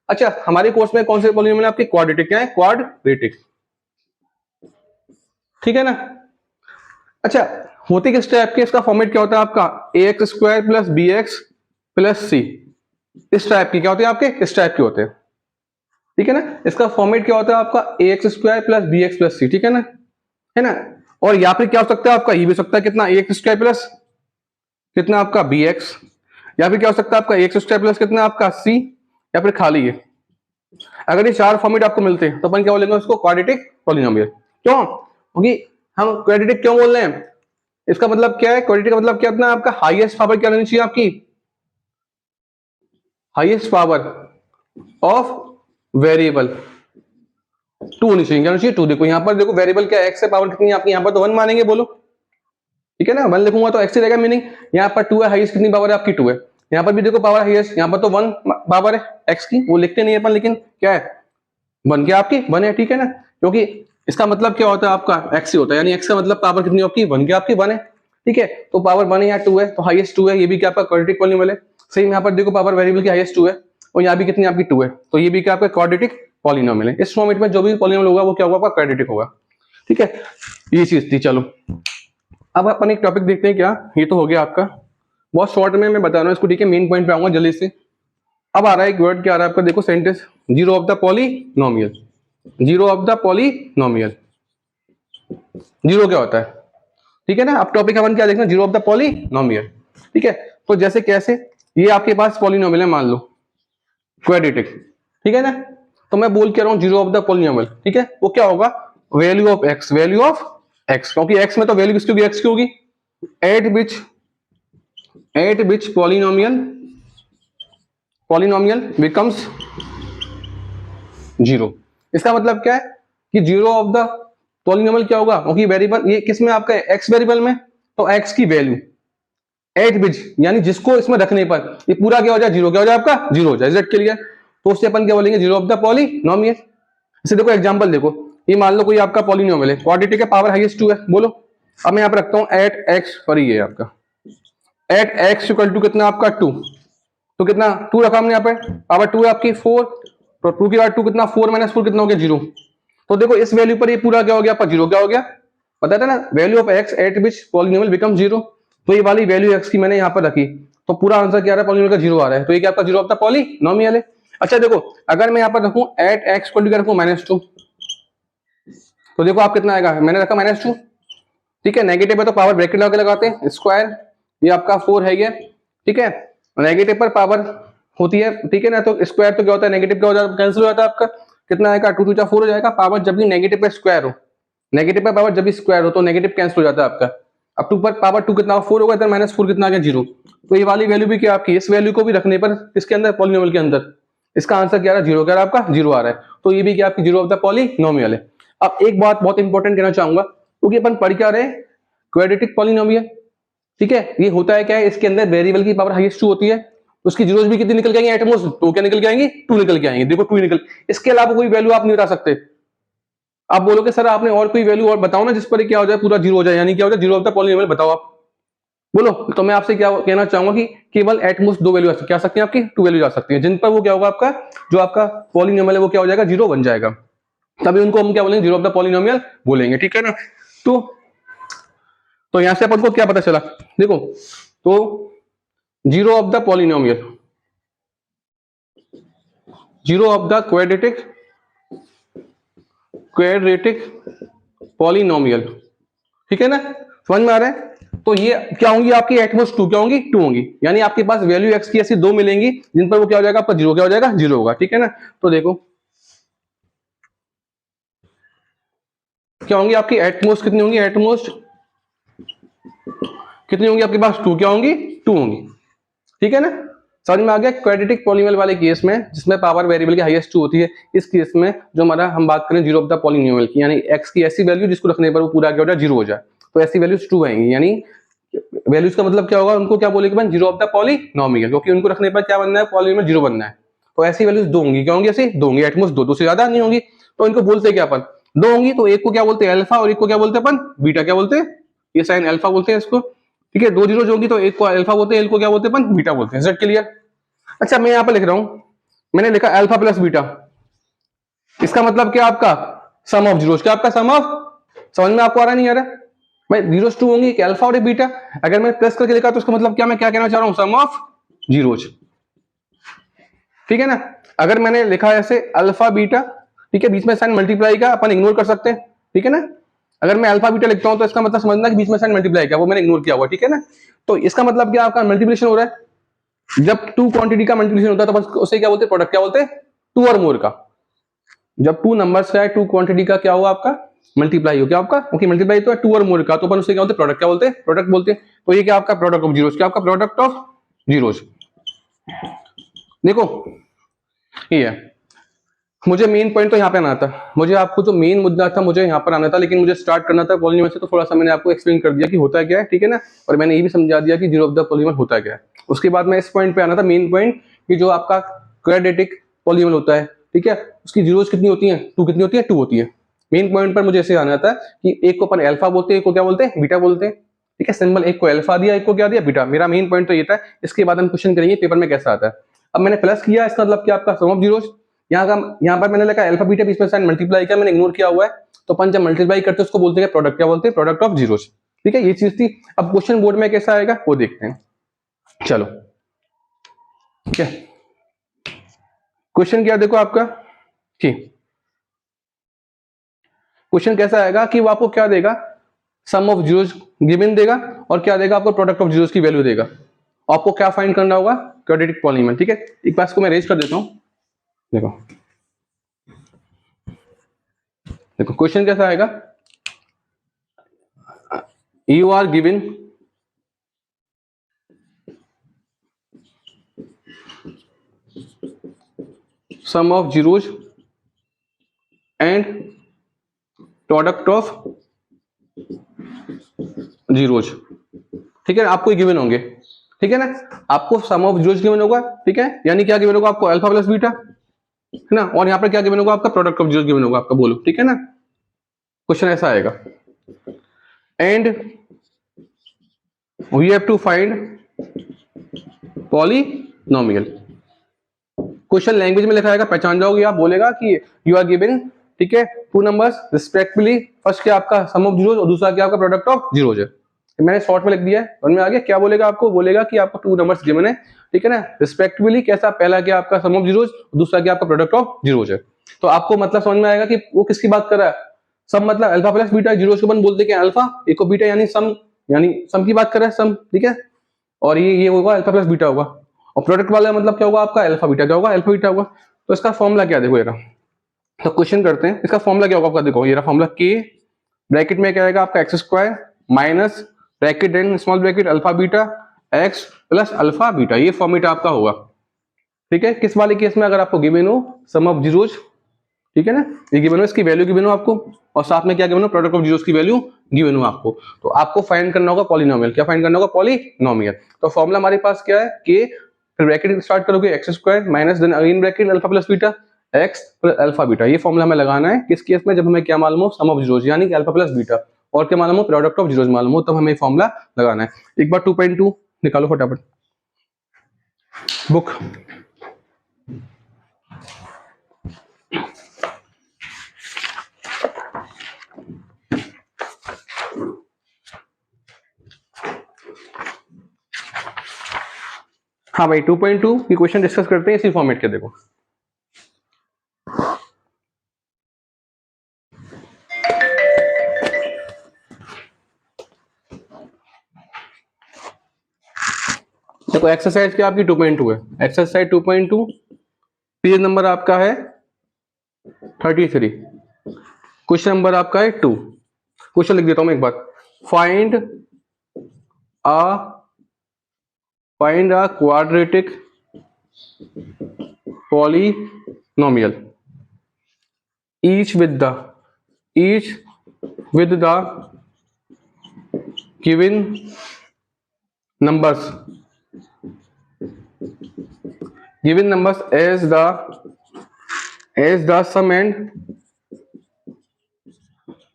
अच्छा, हमारे कोर्स में कौन से पॉलिनोमियल आपके क्वाड्रेटिक, क्या है क्वाड्रेटिक, ठीक है ना। अच्छा, होती किस टाइप के, इसका फॉर्मेट क्या होता है आपका ax² + bx + c, इस टाइप की क्या होते हैं आपके, इस टाइप के होते हैं, ठीक है ना। इसका फॉर्मेट क्या होता है आपका ax² + bx + c, ठीक है ना। और या फिर क्या हो सकता है आपका, ये भी हो सकता है कितना ax² प्लस कितना आपका bx, या फिर क्या हो सकता है आपका ax² प्लस कितना आपका c, या फिर खाली है। अगर ये 4 फॉर्मेट आपको मिलते हैं तो अपन क्या बोलेंगे उसको क्वाड्रेटिक पॉलिनोमियल। क्यों, क्योंकि हम क्वाड्रेटिक क्यों बोल रहे हैं, इसका मतलब क्या है, क्वाड्रेटिक का मतलब क्या होता है आपका, हाईएस्ट पावर क्या रहनी चाहिए आपकी, हाईएस्ट पावर ऑफ वेरिएबल 2 होनी चाहिए, क्या होनी चाहिए 2। देखो यहाँ पर देखो वेरिएबल क्या x है, पावर कितनी है आपकी, यहाँ पर तो 1 मानेंगे, बोलो ठीक है ना, 1 लिखूंगा तो x ही रहेगा, मीनिंग यहाँ पर 2 है, हाईएस्ट कितनी पावर है आपकी 2 है, यहाँ पर भी देखो पावर हाईएस्ट, यहाँ पर तो 1 पावर है x की, वो लिखते नहीं है अपन, लेकिन क्या है 1 क्या आपकी 1 है, ठीक है ना। क्योंकि इसका मतलब क्या होता है आपका x ही होता है, यानी x का मतलब पावर कितनी आपकी 1 क्या आपकी 1 है, ठीक है। तो पावर 1 है या 2 है, तो हाईएस्ट 2 है, ये भी क्या आपका क्वाड्रेटिक पॉलिनोमियल है। सेम यहाँ पर देखो पावर वेरिएबल की हाईएस्ट 2 है और यहाँ भी कितनी आपकी 2 है, तो ये भी क्या आपका क्वाड्रेटिक पॉलिनोमियल है। इस फॉर्मेट में जो भी पॉलिनोमियल होगा वो क्या होगा, आपका क्वाड्रेटिक होगा। ठीक है, ये चीज थी। चलो अब अपन एक टॉपिक देखते हैं। क्या ये तो हो गया आपका, बहुत शॉर्ट में मैं बता रहा हूँ इसको, ठीक है, मेन पॉइंट पे आऊंगा जल्दी से। अब आ रहा है एक वर्ड, क्या आ रहा है आपका, देखो sentence, zero of the polynomial. Zero of the polynomial, zero क्या होता है, ठीक है ना। अब टॉपिक अपन क्या देखना, जीरो ऑफ द पॉलिनोमियल। ठीक है, तो जैसे कैसे, ये आपके पास पॉलिनोमियल है मान लो क्वाड्रेटिक, ठीक है ना, तो मैं बोल के रहा हूँ जीरो ऑफ द पॉलिनोमियल, ठीक है, वो क्या होगा, value of x, value of x, क्योंकि एक्स में तो वैल्यू किसकी होगी, एक्स की होगी, एट विच पॉलिनोमियल बिकम्स जीरो। इसका मतलब क्या है कि जीरो ऑफ द पॉलिनोमियल क्या होगा, क्योंकि वेरिएबल ये किसमें आपका एक्स वेरिएबल में, तो एक्स की वैल्यू एट विच, यानी जिसको इसमें रखने पर ये पूरा क्या हो जाए, जीरो क्या हो जाए आपका, जीरो हो जाए, इज इट क्लियर। तो उससे अपन क्या बोलेंगे, जीरो ऑफ द पॉलिनोमियल। इसे देखो एग्जांपल देखो, ये मान लो कोई आपका पॉलिनोमियल है, क्वाड्रेटिक है, पावर हाईएस्ट 2 है, बोलो। अब मैं यहाँ पर रखता हूँ एट एक्स, सॉरी ये आपका एट एक्स इक्वल टू कितना आपका 2, तो कितना 2 रखा हमने यहाँ पे, पावर 2 है आपकी 4, तो 2 के बाद 2 कितना, 4 माइनस 4 कितना हो गया, जीरो। तो देखो इस वैल्यू पर ये पूरा क्या हो गया आपका, जीरो क्या हो गया, पता था ना, value of x eight which polynomial become zero. तो ये वाली वैल्यू एक्स की मैंने यहाँ पर रखी, तो पूरा आंसर क्या आ रहा है, पॉलिनोमियल का जीरो आ रहा है, तो ये क्या आपका जीरो ऑफ द पॉलिनोमियल है। अच्छा देखो, अगर मैं यहाँ पर रखूं एट एक्स इक्वल टू क्या रखूं, -2, तो देखो आप कितना आएगा, मैंने रखा -2, ठीक है, नेगेटिव है तो पावर ब्रैकेट लगा के लगाते हैं, स्क्वायर, ये आपका 4 है ये, ठीक है, नेगेटिव पर पावर होती है, ठीक है ना, तो स्क्वायर तो क्या होता है, नेगेटिव क्या हो जाता है, कैंसिल हो जाता है आपका, कितना आएगा 2 2 4 हो जाएगा, पावर जब भी नेगेटिव पे स्क्वायर हो, नेगेटिव पे पावर जब भी स्क्वायर हो तो नेगेटिव कैंसिल हो जाता है आपका। अब 2 पर पावर 2 कितना 4 होगा, इधर -4 कितना आ गया, जीरो। तो ये वाली वैल्यू भी क्या आपकी, इस वैल्यू को भी रखने पर इसके अंदर पॉलिनोमियल के अंदर इसका आंसर क्या आ रहा है, जीरो, क्या आ रहा है आपका, जीरो आ रहा है, तो ये भी क्या आपकी जीरो ऑफ द पॉलिनोमियल है। अब एक बात बहुत इंपॉर्टेंट कहना चाहूंगा, क्योंकि अपन पढ़ क्या रहे हैं, क्वाड्रेटिक पॉलिनोमियल, ठीक है, ये होता है क्या है, इसके अंदर वेरिएबल की पावर हाईएस्ट 2 होती है, उसकी जीरोस भी कितनी निकल के आएंगे, एटमोस्ट 2 क्या निकल के आएंगे, 2 निकल के आएंगे, देखो 2 निकल, इसके अलावा कोई वैल्यू आप नहीं बता सकते। आप बोलोगे सर आपने और कोई वैल्यू और बताओ ना जिस पर क्या हो जाए, पूरा जीरो हो जाए, यानी क्या हो जाए, जीरो ऑफ द पॉलिनोमियल बताओ आप, बोलो। तो मैं आपसे क्या कहना चाहूंगा कि केवल एटमोस्ट 2 वैल्यू आ सकती है आपकी, 2 वैल्यू आ सकती है, जिन पर वो क्या होगा आपका, जो आपका पॉलिनोमियल है वो क्या हो जाएगा, जीरो बन जाएगा, तभी उनको हम क्या बोलेंगे, जीरो ऑफ द पॉलिनोमियल बोलेंगे, ठीक है ना। तो यहां से अपन को क्या पता चला, देखो, तो zero of the polynomial, zero of the quadratic polynomial, ठीक है ना, समझ में आ रहा है। तो ये क्या होंगी आपकी, एटमोस्ट 2 क्या होंगी, 2 होंगी, यानी आपके पास वैल्यू एक्स की ऐसी 2 मिलेंगी जिन पर वो क्या हो जाएगा आपका, जीरो क्या हो जाएगा, जीरो होगा, ठीक है ना। तो देखो क्या होंगी आपकी, एटमोस्ट कितनी होंगी, एटमोस्ट कितनी होंगी आपके पास, 2 क्या होंगी, 2 होंगी, ठीक है ना। समझ में आ गया। क्वाड्रेटिक पॉलिनोमियल वाले केस में जिसमें पावर वेरिएबल की हाईएस्ट 2 होती है, इस केस में जो हमारा हम बात करें जीरो ऑफ द पॉलिनोमियल की, यानी एक्स की ऐसी वैल्यू जिसको रखने पर वो पूरा क्या हो जाए, जीरो हो जाए, तो ऐसी वैल्यूज 2 आएंगी, यानी वैल्यूज का मतलब क्या होगा, उनको क्या बोलेंगे, जीरो ऑफ द पॉलिनोमियल, क्योंकि उनको रखने पर क्या बनना है, पॉलिनोमियल जीरो बनना है, तो ऐसी वैल्यूज 2 होंगी, क्या होंगी, ऐसी 2 होंगी, एटमोस्ट 2 से ज्यादा नहीं होंगी। तो इनको बोलते क्या अपन, 2 होंगी, तो एक को क्या बोलते हैं अल्फा और एक को क्या बोलते हैं अपन बीटा, क्या बोलते हैं, ये साइन अल्फा बोलते हैं इसको, ठीक है, 2 जीरो होंगी तो एक को अल्फा बोलते हैं, एक को क्या बोलते हैं अपन बीटा बोलते हैं, इज इट क्लियर। अच्छा मैं यहां पर लिख रहा हूं, मैंने लिखा अल्फा प्लस बीटा, इसका मतलब क्या आपका, सम ऑफ जीरोस, क्या आपका सम ऑफ, समझ में आपको आ रहा नहीं आ रहा, भाई जीरोस 2 होंगी, एक अल्फा और एक बीटा, अगर मैं प्लस करके लिखा तो उसका मतलब क्या, मैं क्या कहना चाह रहा हूं, सम ऑफ जीरोस, ठीक है ना। अगर मैंने लिखा ऐसे अल्फा बीटा, ठीक है, बीच में साइन मल्टीप्लाई का अपन इग्नोर कर सकते हैं, ठीक है ना। अगर मैं अल्फा बीटा लिखता हूं तो इसका मतलब समझना कि बीच में साइन मल्टीप्लाई का वो मैंने इग्नोर किया हुआ, ठीक है ना। तो इसका मतलब क्या, आपका मल्टीप्लिकेशन हो रहा है, जब 2 क्वांटिटी का मल्टीप्लिकेशन होता है तो उसे क्या बोलते हैं, प्रोडक्ट क्या बोलते हैं, 2 और मोर का, जब 2 नंबर्स का है, 2 क्वांटिटी का क्या हुआ आपका, मल्टीप्लाई हो, क्या आपका, ओके मल्टीप्लाई तो है 2 और मोर का, तो अपन उसे क्या बोलते हैं, प्रोडक्ट, क्या बोलते हैं, प्रोडक्ट बोलते हैं। तो ये क्या आपका प्रोडक्ट ऑफ जीरोस, क्या आपका प्रोडक्ट ऑफ जीरोस। देखो ये है, मुझे मेन पॉइंट तो यहाँ पे आना था, मुझे आपको जो मेन मुद्दा था मुझे यहाँ पर आना था, लेकिन मुझे स्टार्ट करना था पॉलिनोमियल से, तो थोड़ा सा मैंने आपको एक्सप्लेन कर दिया कि होता क्या है, ठीक है ना, और मैंने ये भी समझा दिया कि जीरो ऑफ द पॉलिनोमियल होता क्या है। उसके बाद मैं इस पॉइंट पे आना था, मेन पॉइंट, कि जो आपका क्वाड्रेटिक पॉलिनोमियल होता है, ठीक है, उसकी जीरोस कितनी होती है, 2 कितनी होती है, 2 होती है। मेन पॉइंट पर मुझे ऐसे आना था कि एक को अपन अल्फा बोलते हैं, एक को क्या बोलते हैं, बीटा बोलते हैं, ठीक है, सिंबल एक को अल्फा दिया, एक को क्या दिया, बीटा। मेरा मेन पॉइंट तो ये था, इसके बाद हम क्वेश्चन करेंगे पेपर में कैसा आता है। अब मैंने प्लस किया, इसका मतलब क्या आपका सम ऑफ जीरोस, यहाँ पर मैंने लिखा अल्फा बीटा, बीच में साइन मल्टीप्लाई किया, मैंने इग्नोर किया हुआ है। तो अपन जब मल्टीप्लाई करते हैं उसको बोलते हैं प्रोडक्ट, क्या बोलते हैं, प्रोडक्ट ऑफ जीरोस। ठीक है, ये चीज थी। अब क्वेश्चन बोर्ड में कैसा आएगा वो देखते हैं, चलो। ठीक है, क्वेश्चन क्या देखो आपका, ठीक, क्वेश्चन कैसा आएगा कि वो आपको क्या देगा, सम ऑफ जीरोस गिवन देगा, और क्या देगा आपको, प्रोडक्ट ऑफ जीरोस की वैल्यू देगा। आपको क्या फाइंड करना होगा, क्वाड्रेटिक पॉलीनॉमियल। ठीक है, एक बार इसको मैं रेज कर देता हूं, देखो देखो क्वेश्चन कैसा आएगा, you are given sum of zeros and product of zeros. ठीक है, आपको गिवन होंगे, ठीक है ना, आपको सम ऑफ जीरोस गिवन होगा। ठीक है, यानी क्या गिवन होगा आपको, अल्फा प्लस बीटा, है ना, और यहाँ पर क्या गिवन होगा आपका, प्रोडक्ट ऑफ जीरोस गिवन होगा आपका, बोलो। ठीक है ना, क्वेश्चन ऐसा आएगा, and we have to find polynomial. Question language में लिखा आएगा, पहचान जाओगे आप, बोलेगा कि यू आर गिवन, ठीक है, टू नंबर्स रिस्पेक्टिवली, फर्स्ट क्या आपका सम ऑफ जीरोस और दूसरा क्या आपका प्रोडक्ट ऑफ जीरोस है। मैंने शॉर्ट में लिख दिया है, समझ में आ गया। क्या बोलेगा आपको, बोलेगा कि आपको टू नंबर्स गिवन है, ठीक है ना, रिस्पेक्टिवली, कैसा, पहला क्या आपका सम ऑफ जीरोस, दूसरा क्या आपका प्रोडक्ट ऑफ जीरोस है। तो आपको मतलब समझ में आएगा कि वो किसकी बात कर रहा है, सम मतलब अल्फा प्लस बीटा, जीरोस को अपन बोलते हैं अल्फा, एक को बीटा, यानी सम की बात कर रहा है, सम। ठीक है, और ये होगा अल्फा प्लस बीटा होगा, और प्रोडक्ट वाला मतलब क्या होगा आपका, अल्फा बीटा, क्या होगा, अल्फा बीटा होगा। तो इसका फॉर्मूला क्या, देखो ये रहा। तो क्वेश्चन करते हैं, इसका फॉर्मूला क्या होगा आपका, देखो ये रहा फॉर्मूला, के ब्रैकेट में क्या आएगा आपका, x square minus bracket and small bracket alpha beta x plus alpha beta, ये फॉर्मेट आपका होगा। ठीक है, किस वाले केस में, अगर आपको गिवन हो सम ऑफ जीरोस, ठीक है ना, ये गिवन हो, इसकी वैल्यू गिवन हो आपको, और साथ में क्या गिवन हो, प्रोडक्ट ऑफ जीरोस की वैल्यू गिवन हो आपको। तो आपको फाइंड करना होगा पॉलीनोमियल, क्या फाइंड करना होगा, पॉलीनोमियल। तो फॉर्मूला हमारे पास क्या है, के, फिर ब्रैकेट स्टार्ट करोगे x square minus then again bracket alpha plus beta x plus alpha beta. ये फॉर्मूला हमें लगाना है किस केस में, जब हमें क्या मालूम हो, सम ऑफ जीरोस यानी कि अल्फा प्लस बीटा, और क्या मालूम हो, प्रोडक्ट ऑफ जीरोस मालूम हो, तब हमें फॉर्मूला लगाना है। एक बार 2.2 निकालो फटाफट बुक। हाँ भाई, 2.2 की क्वेश्चन डिस्कस करते हैं इसी फॉर्मेट के। देखो देखो एक्सरसाइज क्या आपकी 2.2 है, एक्सरसाइज 2.2, पेज नंबर आपका है 33, क्वेश्चन नंबर आपका है 2। क्वेश्चन लिख देता हूं मैं एक बार, find a quadratic polynomial each with the given numbers as the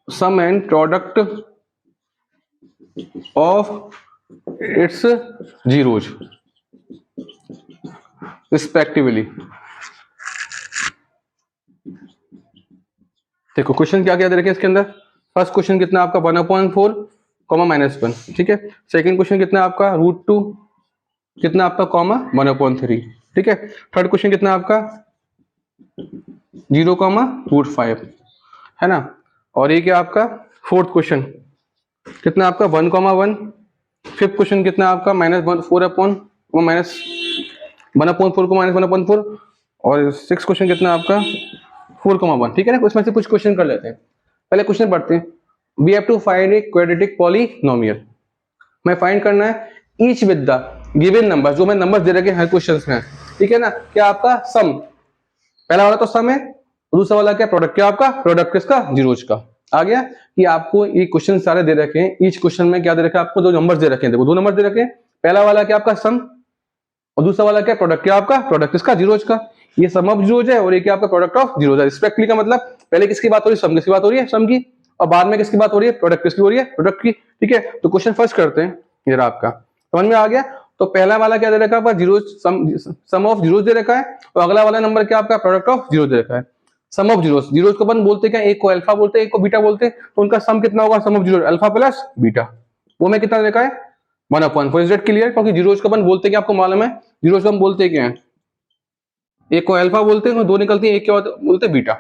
sum and product of its zeros respectively। देखो क्वेश्चन क्या क्या दे रखे हैं इसके अंदर। फर्स्ट क्वेश्चन कितना आपका 1/4 कॉमा -1, ठीक है। सेकंड क्वेश्चन कितना आपका √2 कितना आपका कॉमा 1/3, ठीक है। थर्ड क्वेश्चन कितना आपका 0 कॉमा √5, है ना। और ये क्या आपका फोर्थ क्वेश्चन कितना आपका 1,1। फिफ्थ क्वेश्चन कितना आपका -4 अपॉन -1/4 को -1/4। और सिक्स क्वेश्चन कितना आपका 4,1, ठीक है ना। इसमें से कुछ क्वेश्चन कर लेते हैं। पहले क्वेश्चन पढ़ते हैं। We have to find a quadratic polynomial. मैं फाइंड करना है each with the given number, जो मैं नंबर दे रखे हैं हर क्वेश्चन में, ठीक है ना। क्या आपका सम, पहला वाला तो सम है, दूसरा वाला क्या प्रोडक्ट, क्या आपका प्रोडक्ट किसका, जीरोस का। आ गया कि आपको ये क्वेश्चन सारे दे रखे हैं। ईच क्वेश्चन में क्या दे रखा है आपको, दो नंबर दे रखे हैं। देखो दो नंबर दे रखे हैं, पहला वाला क्या आपका सम और दूसरा वाला क्या प्रोडक्ट, क्या आपका प्रोडक्ट किसका, जीरोस का। ये सम ऑफ जीरोस है और ये क्या आपका प्रोडक्ट ऑफ जीरोस है। रिस्पेक्टली का मतलब पहले किसकी बात हो रही है, सम किसकी बात हो रही है, सम की। और बाद में किसकी बात हो रही है, प्रोडक्ट किसकी हो रही है, प्रोडक्ट की। ठीक है, तो क्वेश्चन फर्स्ट करते हैं, ये रहा आपका, समझ में आ गया। तो पहला वाला क्या दे रखा है, जीरो सम ऑफ जीरोस दे रखा है, और अगला वाला नंबर क्या आपका, प्रोडक्ट ऑफ जीरो दे रखा है। सम ऑफ जीरोस, जीरोस को अपन बोलते क्या, एक को अल्फा बोलते हैं, एक को बीटा बोलते हैं, तो उनका सम कितना होगा, sum of zero alpha plus beta, वो मैं कितना देखा है 1/4। इज दैट क्लियर, क्योंकि जीरोस को अपन बोलते क्या आपको मालूम है, जीरोस को हम बोलते क्या है, एक को अल्फा बोलते हैं, दो निकलती है, एक क्या बोलते हैं बीटा।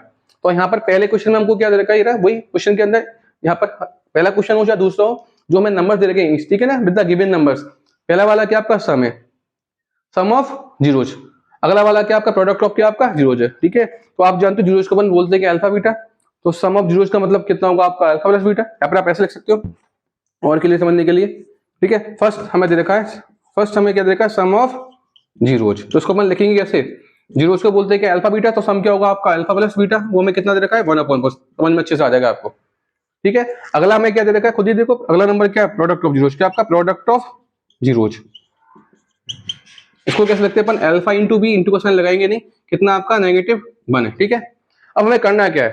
तो यहाँ पर पहले क्वेश्चन में हमको क्या दे रखा है, वही क्वेश्चन के अंदर यहाँ पर पहला क्वेश्चन हो चाहे दूसरा हो, जो मैं नंबर दे रखे हैं, ठीक है ना, विद द गिवन नंबर्स। पहला वाला क्या आपका सम है, सम ऑफ जीरोज, अगला वाला क्या आपका प्रोडक्ट ऑफ क्या आपका जीरोज है। ठीक है, तो आप जानते हो जीरोज को अपन बोलते हैं कि अल्फा बीटा, तो सम ऑफ जीरोज का मतलब कितना होगा आपका अल्फा प्लस बीटा, यहाँ पर आप ऐसे लिख सकते हो और के लिए समझने के लिए। ठीक है, फर्स्ट हमें दे रखा है, फर्स्ट हमें क्या दे रखा है, सम ऑफ जीरोज, तो इसको अपन लिखेंगे कैसे, जीरोज को बोलते हैं कि अल्फा बीटा, तो सम क्या होगा आपका अल्फा प्लस बीटा, वो में कितना दे रखा है 1/4, समझ में अच्छे से आ जाएगा आपको। ठीक है, अगला हमें क्या दे रखा है, खुद ही देखो, अगला नंबर क्या है, प्रोडक्ट ऑफ जीरोज, क्या आपका प्रोडक्ट ऑफ जीरोज, इसको कैसे लिखते हैं अपन, अल्फा इंटू बी, इंटू का साइन लगाएंगे नहीं, कितना आपका -1 है। ठीक है, अब हमें करना क्या है,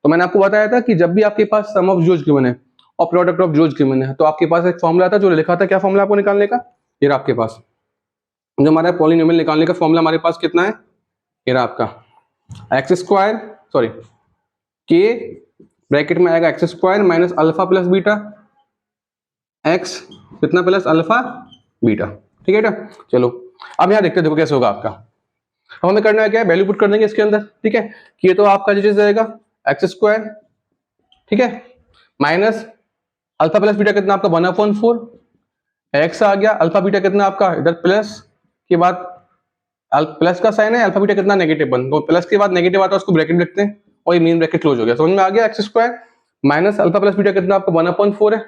तो मैंने आपको बताया था कि जब भी आपके पास सम ऑफ जीरोज गिवन है और प्रोडक्ट ऑफ जीरोज गिवन है, तो आपके पास एक फॉर्मूला था जो लिखा था, क्या फॉर्मूला आपको निकालने का, ये रहा आपके पास, जो हमारा पॉलिनोमियल निकालने का फॉर्मूला हमारे पास कितना है, ये रहा आपका एक्स स्क्वायर, सॉरी के ब्रैकेट में आएगा x square minus alpha plus beta, x कितना प्लस अल्फा बीटा। ठीक है ना, चलो अब यहाँ देखते हैं, देखो कैसे होगा आपका। अब हमें करना है क्या है, वैल्यू पुट कर देंगे इसके अंदर। ठीक है, कि ये तो आपका जो चीज रहेगा एक्स स्क्वायर, ठीक है, माइनस अल्फा प्लस बीटा कितना आपका 1/4, एक्स आ गया, अल्फा बीटा कितना आपका इधर प्लस के बाद प्लस का साइन है, अल्फा बीटा कितना -1, तो प्लस के बाद नेगेटिव आता है उसको ब्रैकेट लिखते हैं, और ये मेन ब्रैकेट क्लोज हो गया, समझ में आ गया। X square minus alpha plus beta कितना आपका 1/4 है,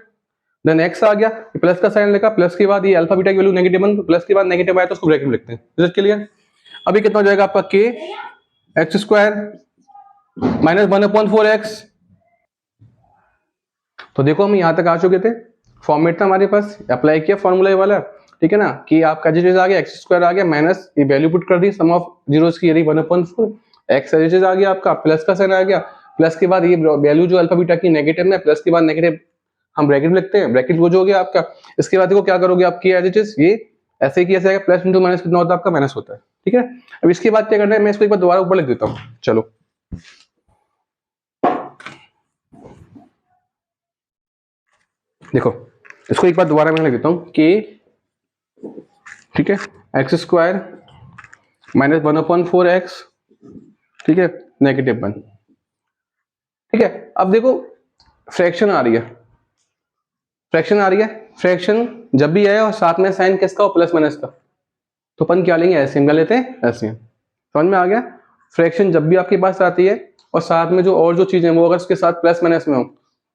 देन एक्स आ गया, प्लस का साइन लिखा, प्लस के बाद ये अल्फा बीटा की वैल्यू -1, प्लस के बाद नेगेटिव आया तो उसको ब्रैकेट में लिखते हैं। Is it clear? अभी कितना हो जाएगा आपका के एक्स स्क्वायर माइनस 1/4 एक्स। तो देखो हम यहाँ तक आ चुके थे, फॉर्मेट था हमारे पास, अप्लाई किया फॉर्मूला ये वाला, ठीक है ना, कि आपका जो चीज आ गया एक्स स्क्वायर आ गया, माइनस ये वैल्यू पुट कर दी सम ऑफ जीरोस की, यही 1/4, एक्स चीज आ गया आपका, प्लस का साइन आ गया, प्लस के बाद ये वैल्यू जो अल्फा बीटा की नेगेटिव में, प्लस के बाद नेगेटिव हम ब्रैकेट लिखते हैं, ब्रैकेट वो जो हो गया आपका। इसके बाद देखो क्या करोगे आपकी एज इट इज, ये ऐसे ही किया जाएगा, प्लस इंटू माइनस कितना होता है आपका, माइनस होता है। ठीक है, अब इसके बाद क्या करना है, मैं इसको एक बार दोबारा ऊपर लिख देता हूँ, चलो देखो इसको एक बार दोबारा मैं लिख देता हूँ कि ठीक है एक्स स्क्वायर माइनस 1/4 एक्स, ठीक है, -1। ठीक है, अब देखो फ्रैक्शन आ रही है, फ्रैक्शन आ रही है, फ्रैक्शन जब भी आए और साथ में साइन किसका हो, प्लस माइनस का, तो अपन क्या लेंगे, एलसीएम का लेते हैं, एलसीएम। समझ में आ गया, फ्रैक्शन जब भी आपके पास आती है और साथ में जो और जो चीजें वो अगर उसके साथ प्लस माइनस में हो,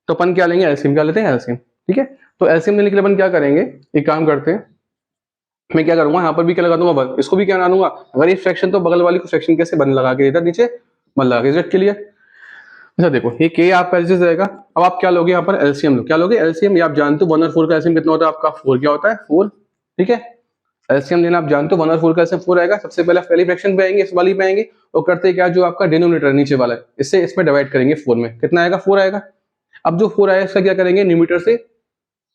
तो अपन क्या लेंगे, एलसीएम का लेते हैं, एलसीएम। ठीक है, तो एलसीएम लेने के लिए अपन क्या करेंगे, एक काम करते हैं, मैं क्या करूंगा, यहाँ पर भी क्या लगा दूंगा बल, इसको भी क्या बना दूंगा, अगर ये फ्रैक्शन तो बगल वाली को फ्रैक्शन कैसे बन लगा के इधर नीचे बल लगा के, रिजल्ट के लिए। अच्छा देखो ये के आपका एलसीएम रहेगा, अब आप क्या लोगे यहाँ पर, एलसीएम लो, क्या लोगे, एलसीएम। ये आप जानते हो 1 और 4 का एलसीएम कितना होता है आपका, 4 क्या होता है, 4। ठीक है, एलसीएम लेना आप जानते हो, 1 और 4 का एलसीएम 4 आएगा। सबसे पहले पहली फ्रैक्शन पे आएंगे, इस वाली पे आएंगे, और करते क्या, जो आपका डिनोमिनेटर नीचे वाला है इससे इसमें डिवाइड करेंगे 4 में, कितना आएगा, 4 आएगा। अब जो 4 आया इसका क्या करेंगे, न्यूमरेटर से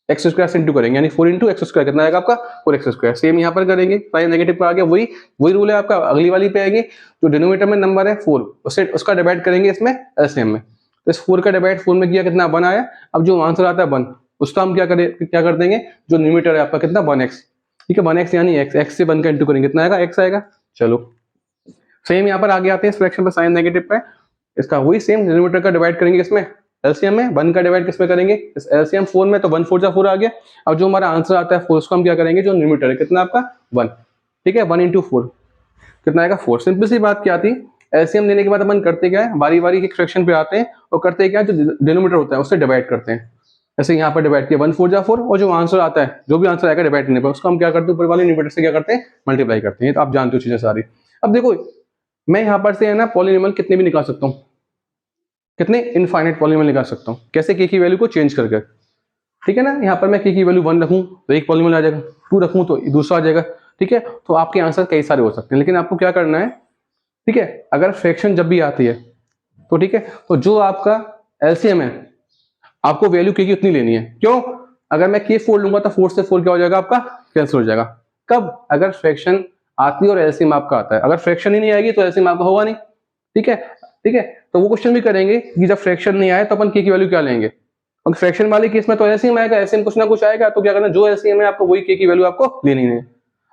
एक्स स्क्वायर से इंटू करेंगे, यानी 4 इंटू एक्स स्क्वायर कितना आएगा आपका, 4x स्क्वायर। सेम यहाँ पर करेंगे, साइन नेगेटिव पर आ गया, वही वही रूल है आपका। अगली वाली पे आएंगे, जो डिनोमिनेटर में नंबर है 4 उससे उसका डिवाइड करेंगे इसमें एलसीएम में, तो इस 4 का डिवाइड 4 में किया, कितना 1 आया। अब जो आंसर आता है 1, उसका हम क्या कर देंगे, जो न्यूमरेटर है आपका कितना 1x, ठीक है, 1x यानी x से 1 का इंटू करेंगे, कितना आएगा, x आएगा। चलो सेम यहाँ पर आगे आते हैं, फ्रैक्शन पर साइन नेगेटिव पे, इसका वही सेम डिनोमिनेटर का डिवाइड करेंगे इसमें एलसीएम में, 1 का डिवाइड किसमें करेंगे, इस एलसीएम 4 में, तो 1 4 जा 4 आ गया। अब जो हमारा आंसर आता है 4, उसको हम क्या करेंगे, जो न्यूमरेटर है कितना आपका 1, ठीक है, 1 इंटू 4 कितना आएगा 4। सिंपल सी बात क्या थी, एलसीएम लेने के बाद अपन करते क्या है, बारी बारी एक फ्रैक्शन पे आते हैं और करते क्या है, जो डिनोमिनेटर होता है उससे डिवाइड करते हैं। जैसे यहाँ पर डिवाइड किया 1 4 जा 4, और जो आंसर आता है, जो भी आंसर आएगा डिवाइड करने पर, उसको हम क्या करते हैं, ऊपर वाले न्यूमरेटर से क्या करते हैं, मल्टीप्लाई करते हैं। तो आप जानते हो चीजें सारी। अब देखो मैं यहाँ पर से है ना पॉलिनोमियल कितने भी निकाल सकता हूँ, कितने इनफाइनाइट पॉलिनोमियल निकाल सकता हूँ, कैसे, के की वैल्यू को चेंज करके। ठीक है ना, यहाँ पर मैं के की वैल्यू 1 रखूँ तो एक पॉलिनोमियल आ जाएगा, 2 रखूँ तो दूसरा आ जाएगा। ठीक है, तो आपके आंसर कई सारे हो सकते हैं, लेकिन आपको क्या करना है, ठीक है, अगर फ्रैक्शन जब भी आती है तो ठीक है, तो जो आपका एलसीएम है आपको वैल्यू के की उतनी लेनी है। क्यों? अगर मैं के 4 लूंगा तो 4 से 4 क्या हो जाएगा आपका? कैंसिल हो जाएगा। कब? अगर फ्रैक्शन आती है और एलसीएम आपका आता है। अगर फ्रैक्शन ही नहीं आएगी तो एलसीएम आपका होगा नहीं। ठीक है, ठीक है। तो वो क्वेश्चन भी करेंगे कि जब फ्रैक्शन नहीं आए तो अपन के की वैल्यू क्या लेंगे। और फ्रैक्शन वाले केस में तो एलसीएम आएगा, एलसीएम कुछ ना कुछ आएगा, तो क्या करना, जो एलसीएम है आपको वही के की वैल्यू आपको लेनी है।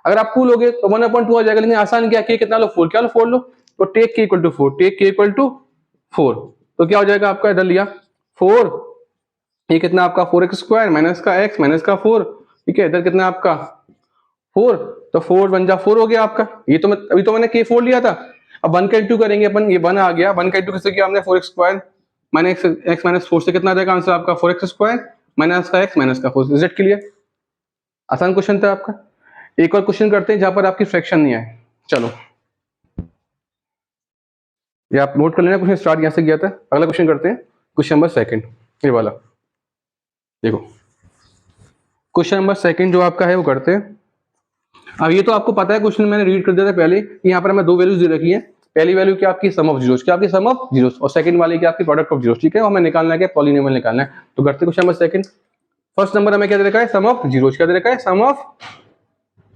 अगर आप 2 लोगे तो 1/2 आ जाएगा, लेकिन आसान क्या, के कितना लो, 4, क्या लो, 4 लो। तो टेक के इक्वल टू 4, टेक के इक्वल टू 4, तो क्या हो जाएगा आपका, इधर लिया 4, ये कितना आपका 4x² माइनस का x माइनस का 4, ठीक है, इधर कितना आपका 4, तो 4 1 जा 4 हो गया आपका। ये तो मैं अभी तो मैंने के 4 लिया था। अब 1 का इंटू करेंगे अपन, ये 1 आ गया, 1 का इंटू किससे किया हमने, 4x² माइनस x माइनस 4 से कितना आ जाएगा आंसर आपका, 4x² माइनस का x माइनस का 4। Is it clear? आसान क्वेश्चन था आपका। एक और क्वेश्चन करते हैं जहां पर आपकी फ्रैक्शन नहीं आए। चलो, ये आप नोट कर लेना, क्वेश्चन स्टार्ट यहां से किया था। अगला क्वेश्चन करते हैं, क्वेश्चन नंबर 2, ये वाला देखो। क्वेश्चन नंबर 2 जो आपका है वो करते हैं। अब ये तो आपको पता है, क्वेश्चन मैंने रीड कर दिया था पहले। यहाँ पर हमें 2 वैल्यूज दे रखी है। पहली वैल्यू क्या आपकी, सम ऑफ जीरोस, क्या आपकी सम ऑफ जीरोस, और सेकंड वाली क्या आपकी प्रोडक्ट ऑफ जीरोस। ठीक है, हमें निकालना है क्या, पॉलिनोमियल निकालना है। तो करते क्वेश्चन नंबर 2। फर्स्ट नंबर हमें क्या दे रखा है, सम ऑफ जीरोस, क्या दे रखा है, सम ऑफ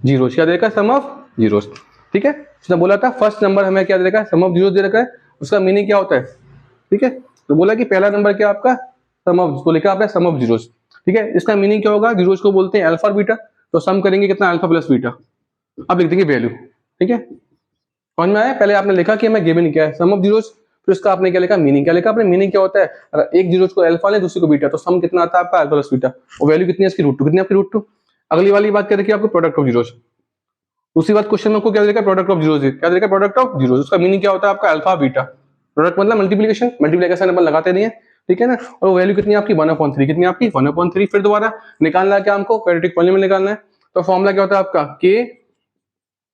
जीरोस, क्या दे रखा है, सम ऑफ जीरोस। ठीक है, उसने बोला था फर्स्ट नंबर हमें क्या दे रखा है, सम ऑफ जीरोस दे रखा है। उसका मीनिंग क्या होता है, ठीक है, तो बोला कि पहला नंबर क्या आपका, सम ऑफ, तो लिखा आपने सम ऑफ जीरोस। ठीक है, इसका मीनिंग क्या होगा, जीरोस को बोलते हैं अल्फा और बीटा, तो सम करेंगे कितना, अल्फा प्लस बीटा। अब लिख देंगे वैल्यू। ठीक है, समझ में आया? पहले आपने लिखा कि हमें गिवन क्या है, सम ऑफ जीरोस, फिर उसका आपने क्या लिखा, मीनिंग क्या लिखा आपने। मीनिंग क्या होता है, अगर एक जीरोस को अल्फा ले, दूसरे को बीटा, तो सम कितना आता है आपका, अल्फा प्लस बीटा, और वैल्यू कितनी है इसकी, √2, कितनी आपकी √2। अगली वाली बात क्या रखी आपको, प्रोडक्ट ऑफ जीरोस। दूसरी बात क्वेश्चन में आपको क्या देखा, प्रोडक्ट ऑफ जीरोस, क्या देखा, प्रोडक्ट ऑफ जीरोस। उसका मीनिंग क्या होता है आपका, अल्फा बीटा। प्रोडक्ट मतलब मल्टीप्लिकेशन, मल्टीप्लिकेशन अपन लगाते नहीं है। ठीक है ना, और वैल्यू कितनी आपकी 1/3, कितनी आपकी 1/3। फिर दोबारा निकालना है क्या हमको, क्वाड्रेटिक पॉलिनोमियल निकालना है। तो फॉर्मूला क्या होता है आपका, के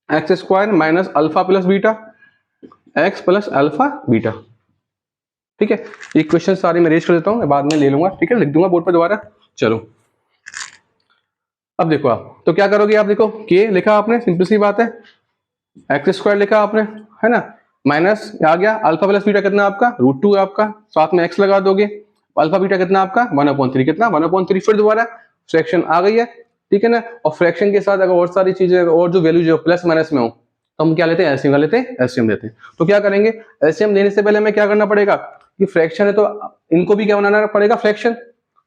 x² minus alpha plus beta, x plus alpha beta. ठीक है, ये क्वेश्चन सारे मैं रेज कर देता हूँ, मैं बाद में ले लूंगा। ठीक है, लिख दूंगा बोर्ड पर दोबारा। चलो, अब देखो आप तो क्या करोगे, आप देखो के लिखा आपने, सिंपल सी बात है, x² लिखा आपने, है ना, माइनस आ गया अल्फा प्लस बीटा कितना आपका, √2 है आपका, साथ में x लगा दोगे, अल्फा बीटा कितना आपका 1/3, कितना 1/3। फिर दोबारा फ्रैक्शन आ गई है। ठीक है ना, और फ्रैक्शन के साथ अगर और सारी चीजें और जो वैल्यू जो प्लस माइनस में हो, तो हम क्या लेते हैं, एलसीएम लेते हैं, एलसीएम लेते हैं। तो क्या करेंगे, एलसीएम लेने से पहले हमें क्या करना पड़ेगा, कि फ्रैक्शन है तो इनको भी क्या बनाना पड़ेगा, फ्रैक्शन।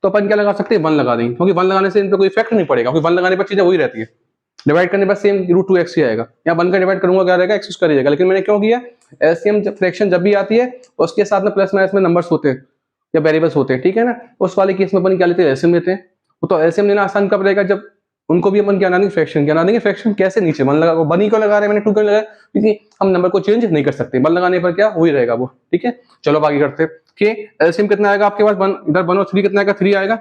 तो अपन क्या लगा सकते हैं, 1 लगा देंगे, क्योंकि 1 लगाने से इन पर कोई इफेक्ट नहीं पड़ेगा, क्योंकि 1 लगाने पर चीजें वही रहती है। डिवाइड करने पर सेम √2x ही आएगा, या 1 का डिवाइड करूंगा क्या रहेगा, x² रहेगा। लेकिन मैंने क्यों किया, एलसीएम फ्रैक्शन जब भी आती है उसके साथ में प्लस माइनस में नंबर्स होते हैं या वेरिएबल्स होते हैं। ठीक है ना, उस वाले केस में अपन क्या लेते हैं, एलसीएम लेते हैं। तो एलसीएम लेना आसान कब रहेगा, जब उनको भी अपन क्या ना देंगे, फ्रैक्शन क्या ना देंगे, फ्रैक्शन कैसे नीचे 1 लगा, 1 ही क्यों लगा रहे हैं, मैंने 2 क्यों लगाया, क्योंकि हम नंबर को चेंज नहीं कर सकते, 1 लगाने पर क्या वही रहेगा वो। ठीक है, चलो अब आगे करते हैं कि एलसीएम कितना आएगा आपके पास, 1 इधर 1 और 3 कितना आएगा, 3 आएगा।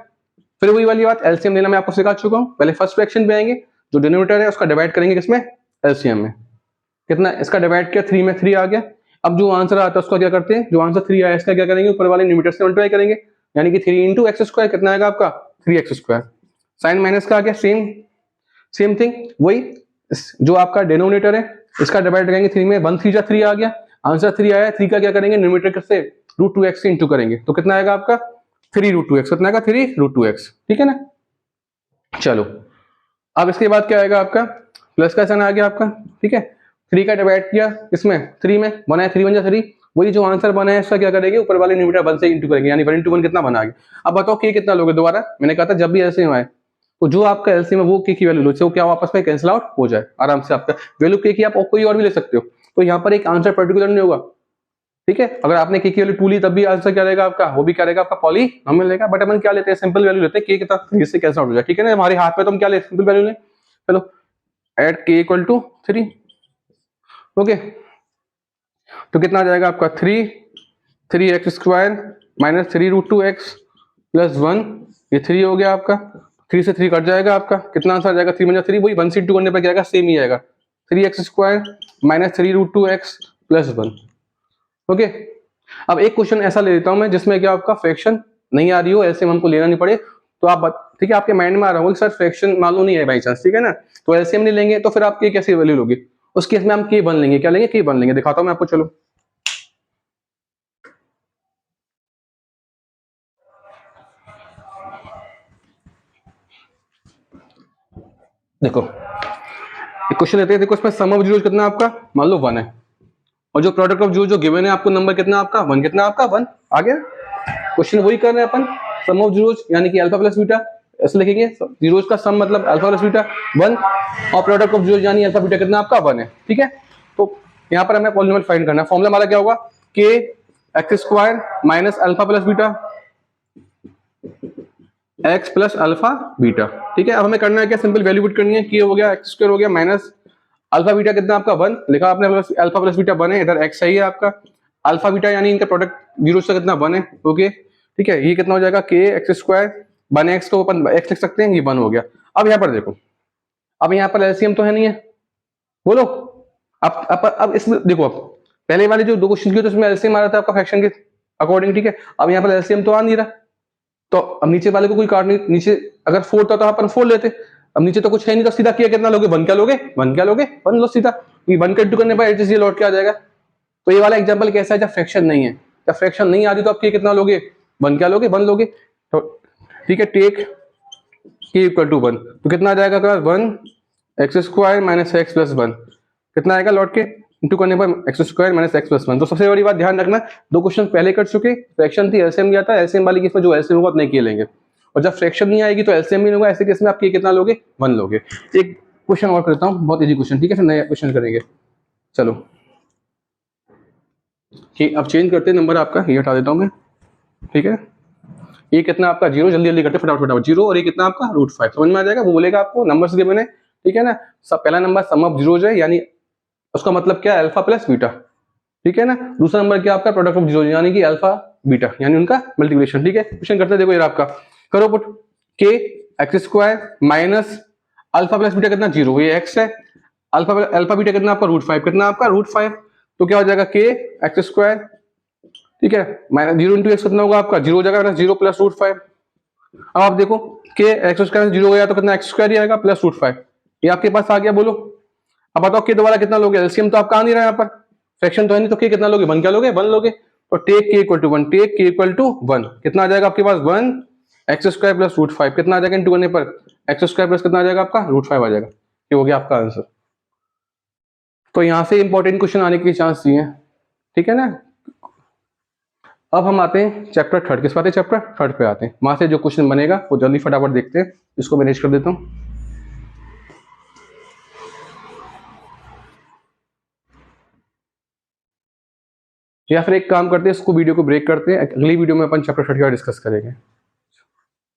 फिर वही वाली बात, एलसीएम लेना मैं आपको सिखा चुका हूं। पहले फर्स्ट फ्रैक्शन पे आएंगे, जो डिनोमिनेटर है उसका डिवाइड करेंगे किसमें, एलसीएम में। कितना इसका डिवाइड किया, 3 में 3 आ गया। अब जो आंसर आता है उसका क्या करते हैं, जो आंसर 3 आया इसका क्या करेंगे, ऊपर वाले न्यूमरेटर से मल्टीप्लाई करेंगे, यानी कि 3 × x² कितना आएगा आपका, 3x²। साइन माइनस का आ गया, सेम सेम थिंग, वही जो आपका डिनोमिनेटर है इसका डिवाइड करेंगे 3 में, 1 3 3 आ गया, आंसर 3 आया। 3 का क्या करेंगे, न्यूमरेटर से √2x से इंटू करेंगे, तो कितना आएगा आपका 3 √2x, कितना आएगा 3 √2x। ठीक है ना, चलो अब इसके बाद क्या आएगा आपका, प्लस का साइन आ गया आपका। ठीक है, 3 का डिवाइड किया इसमें 3 में, बनाया 3 1 3, वही जो आंसर बना है इसका क्या करेंगे, ऊपर वाले न्यूमरेटर 1 से इंटू करेंगे, यानी 1 × 1 कितना बना गया। अब बताओ के कितना लोगे, दोबारा मैंने कहा था जब भी ऐसे आए तो जो आपका एलसीएम है वो के की वैल्यू लो, वो क्या आपस में कैंसिल आउट हो जाए आराम से। आपका वैल्यू के की आप कोई और भी ले सकते हो, तो यहाँ पर एक आंसर पर्टिकुलर नहीं होगा। ठीक है, अगर आपने के की वैल्यू 2 ली तब भी आंसर क्या रहेगा आपका, वो भी क्या रहेगा आपका, पॉलीनोमियल रहेगा। बट अपन क्या लेते हैं, सिंपल वैल्यू लेते हैं, के कितना 3 से कैंसिल आउट हो जाए। ठीक है ना, हमारे हाथ में तो हम क्या ले, सिंपल वैल्यू लें। चलो एट के = 3, ओके, तो कितना आ जाएगा आपका 3x² माइनस 3 √2x प्लस 1, ये 3 हो गया आपका। 3 से 3 कट जाएगा आपका, कितना आंसर आ जाएगा, 3 × 3, वही 1 से इंटू करने पर क्या आएगा, सेम ही आएगा, 3x² minus 3 √2x plus 1। Okay, अब एक क्वेश्चन ऐसा ले लेता हूं मैं जिसमें क्या आपका फ्रैक्शन नहीं आ रही हो, एलसीएम हमको लेना नहीं पड़े, तो आप ठीक है, आपके माइंड में आ रहा होगा कि सर फ्रैक्शन मालूम नहीं है बाई चांस। ठीक है ना, तो एलसीएम नहीं लेंगे तो फिर आप के कैसे वैल्यू लोगे, उस केस में हम के 1 लेंगे, क्या लेंगे, के 1 लेंगे। दिखाता हूं मैं आपको, चलो देखो एक क्वेश्चन लेते हैं, देखो इसमें सम ऑफ जीरोस कितना आपका, मान लो 1 है, और जो प्रोडक्ट ऑफ जीरो जो गिवन है आपको नंबर कितना आपका 1, कितना आपका 1 आ गया। क्वेश्चन वही कर रहे हैं अपन, सम ऑफ जीरोस यानी कि अल्फा प्लस बीटा, ऐसे लिखेंगे जीरोस का सम मतलब अल्फा प्लस बीटा 1, और प्रोडक्ट ऑफ जीरोस यानी अल्फा बीटा कितना आपका 1 है, ठीक है। तो यहाँ पर हमें पॉलिनोमियल फाइंड करना है, फॉर्मूला हमारा क्या होगा, के x square minus alpha plus beta x plus alpha beta, ठीक है। अब हमें करना है क्या, सिंपल वैल्यू पुट करनी है, के हो गया एक्स स्क्वायर हो गया माइनस अल्फा बीटा कितना आपका 1 लिखा आपने, अल्फा प्लस बीटा 1 है, इधर एक्स सही है आपका, अल्फा बीटा यानी इनका प्रोडक्ट जीरो से कितना 1 है, ओके ठीक है। ये कितना हो जाएगा के एक्स स्क्वायर 1x को अपन एक्स लिख सकते हैं, ये 1 हो गया। अब यहाँ पर देखो, अब यहाँ पर एलसीएम तो है नहीं है, बोलो अब इसमें देखो, अब पहले वाले जो दो क्वेश्चन किए तो उसमें एलसीएम आ रहा था आपका फ्रैक्शन के अकॉर्डिंग, ठीक है। अब यहाँ पर एलसीएम तो आ नहीं रहा, तो अब नीचे वाले को कोई काट नहीं, नीचे अगर 4 था तो अपन 4 लेते, अब नीचे तो कुछ है नहीं, तो सीधा किया कितना लोगे 1 क्या लोगे 1 क्या लोगे 1 लो सीधा, ये 1 का इंटू करने पर ये लौट के आ जाएगा। तो ये वाला एग्जांपल कैसा है, जब फ्रैक्शन नहीं है, जब फ्रैक्शन नहीं आती तो आप कितना लोगे 1 क्या लोगे 1 लोगे, तो ठीक है। टेक के इक्वल टू 1, तो कितना आ जाएगा 1 x square minus x plus 1, कितना आएगा लौट के इंटू करने पर x square minus x plus 1। तो सबसे बड़ी बात ध्यान रखना, दो क्वेश्चन पहले कर चुके, फ्रैक्शन थी एलसीएम गया था, एलसीएम वाली केस में जो एलसीएम होगा उतने के लेंगे, और जब फ्रैक्शन नहीं आएगी तो एलसीएम नहीं होगा, ऐसे केस में आप कितना लोगे 1 लोगे। एक क्वेश्चन और करता हूँ, बहुत इजी क्वेश्चन, ठीक है, फिर नया क्वेश्चन करेंगे। चलो ठीक, अब चेंज करते हैं नंबर आपका, ये हटा देता हूँ मैं, ठीक है। ये कितना आपका 0, जल्दी जल्दी करते फटाफट फटाफट, 0 और ये कितना आपका √5, समझ में आ जाएगा, वो बोलेगा आपको नंबर्स गिवन है, ठीक है ना। सब पहला नंबर सम ऑफ जीरोस है, यानी उसका मतलब क्या है अल्फा प्लस बीटा, ठीक है ना। दूसरा नंबर क्या आपका प्रोडक्ट ऑफ जीरो यानी कि अल्फा बीटा यानी उनका मल्टीप्लिकेशन, ठीक है। क्वेश्चन करते हैं, देखो ये आपका करो पुट, के x square minus alpha plus beta कितना 0, ये एक्स है, अल्फा बीटा कितना आपका √5, कितना आपका √5, तो क्या हो जाएगा के एक्स स्क्वायर, ठीक है, माइनस 0 इंटू एक्स कितना होगा आपका 0 हो जाएगा, 0 प्लस √5। अब आप देखो के एक्स स्क्वायर 0 गया तो कितना एक्स स्क्वायर ही आएगा प्लस √5, ये आपके पास आ गया, बोलो अब बताओ के दोबारा कितना लोगे, एलसीएम तो आपका आ नहीं रहा, यहाँ पर फ्रैक्शन तो है नहीं, तो के कितना लोगे 1 क्या लोगे 1 लोगे, तो टेक के इक्वल टू 1, टेक के इक्वल टू 1, कितना आ जाएगा आपके पास 1 एक्स स्क्वायर प्लस √5, कितना आ जाएगा इंटू करने पर एक्स स्क्वायर प्लस कितना आ जाएगा आपका √5 आ जाएगा, ये हो गया आपका आंसर। तो यहाँ से इंपॉर्टेंट क्वेश्चन आने के चांस दिए, ठीक है ना। अब हम आते हैं चैप्टर 3, किस बात है चैप्टर 3 पे आते हैं, वहां से जो क्वेश्चन बनेगा वो जल्दी फटाफट देखते हैं, इसको मैनेज कर देता हूँ। या फिर एक काम करते हैं, इसको वीडियो को ब्रेक करते हैं, अगली वीडियो में अपन चैप्टर 3 का डिस्कस करेंगे।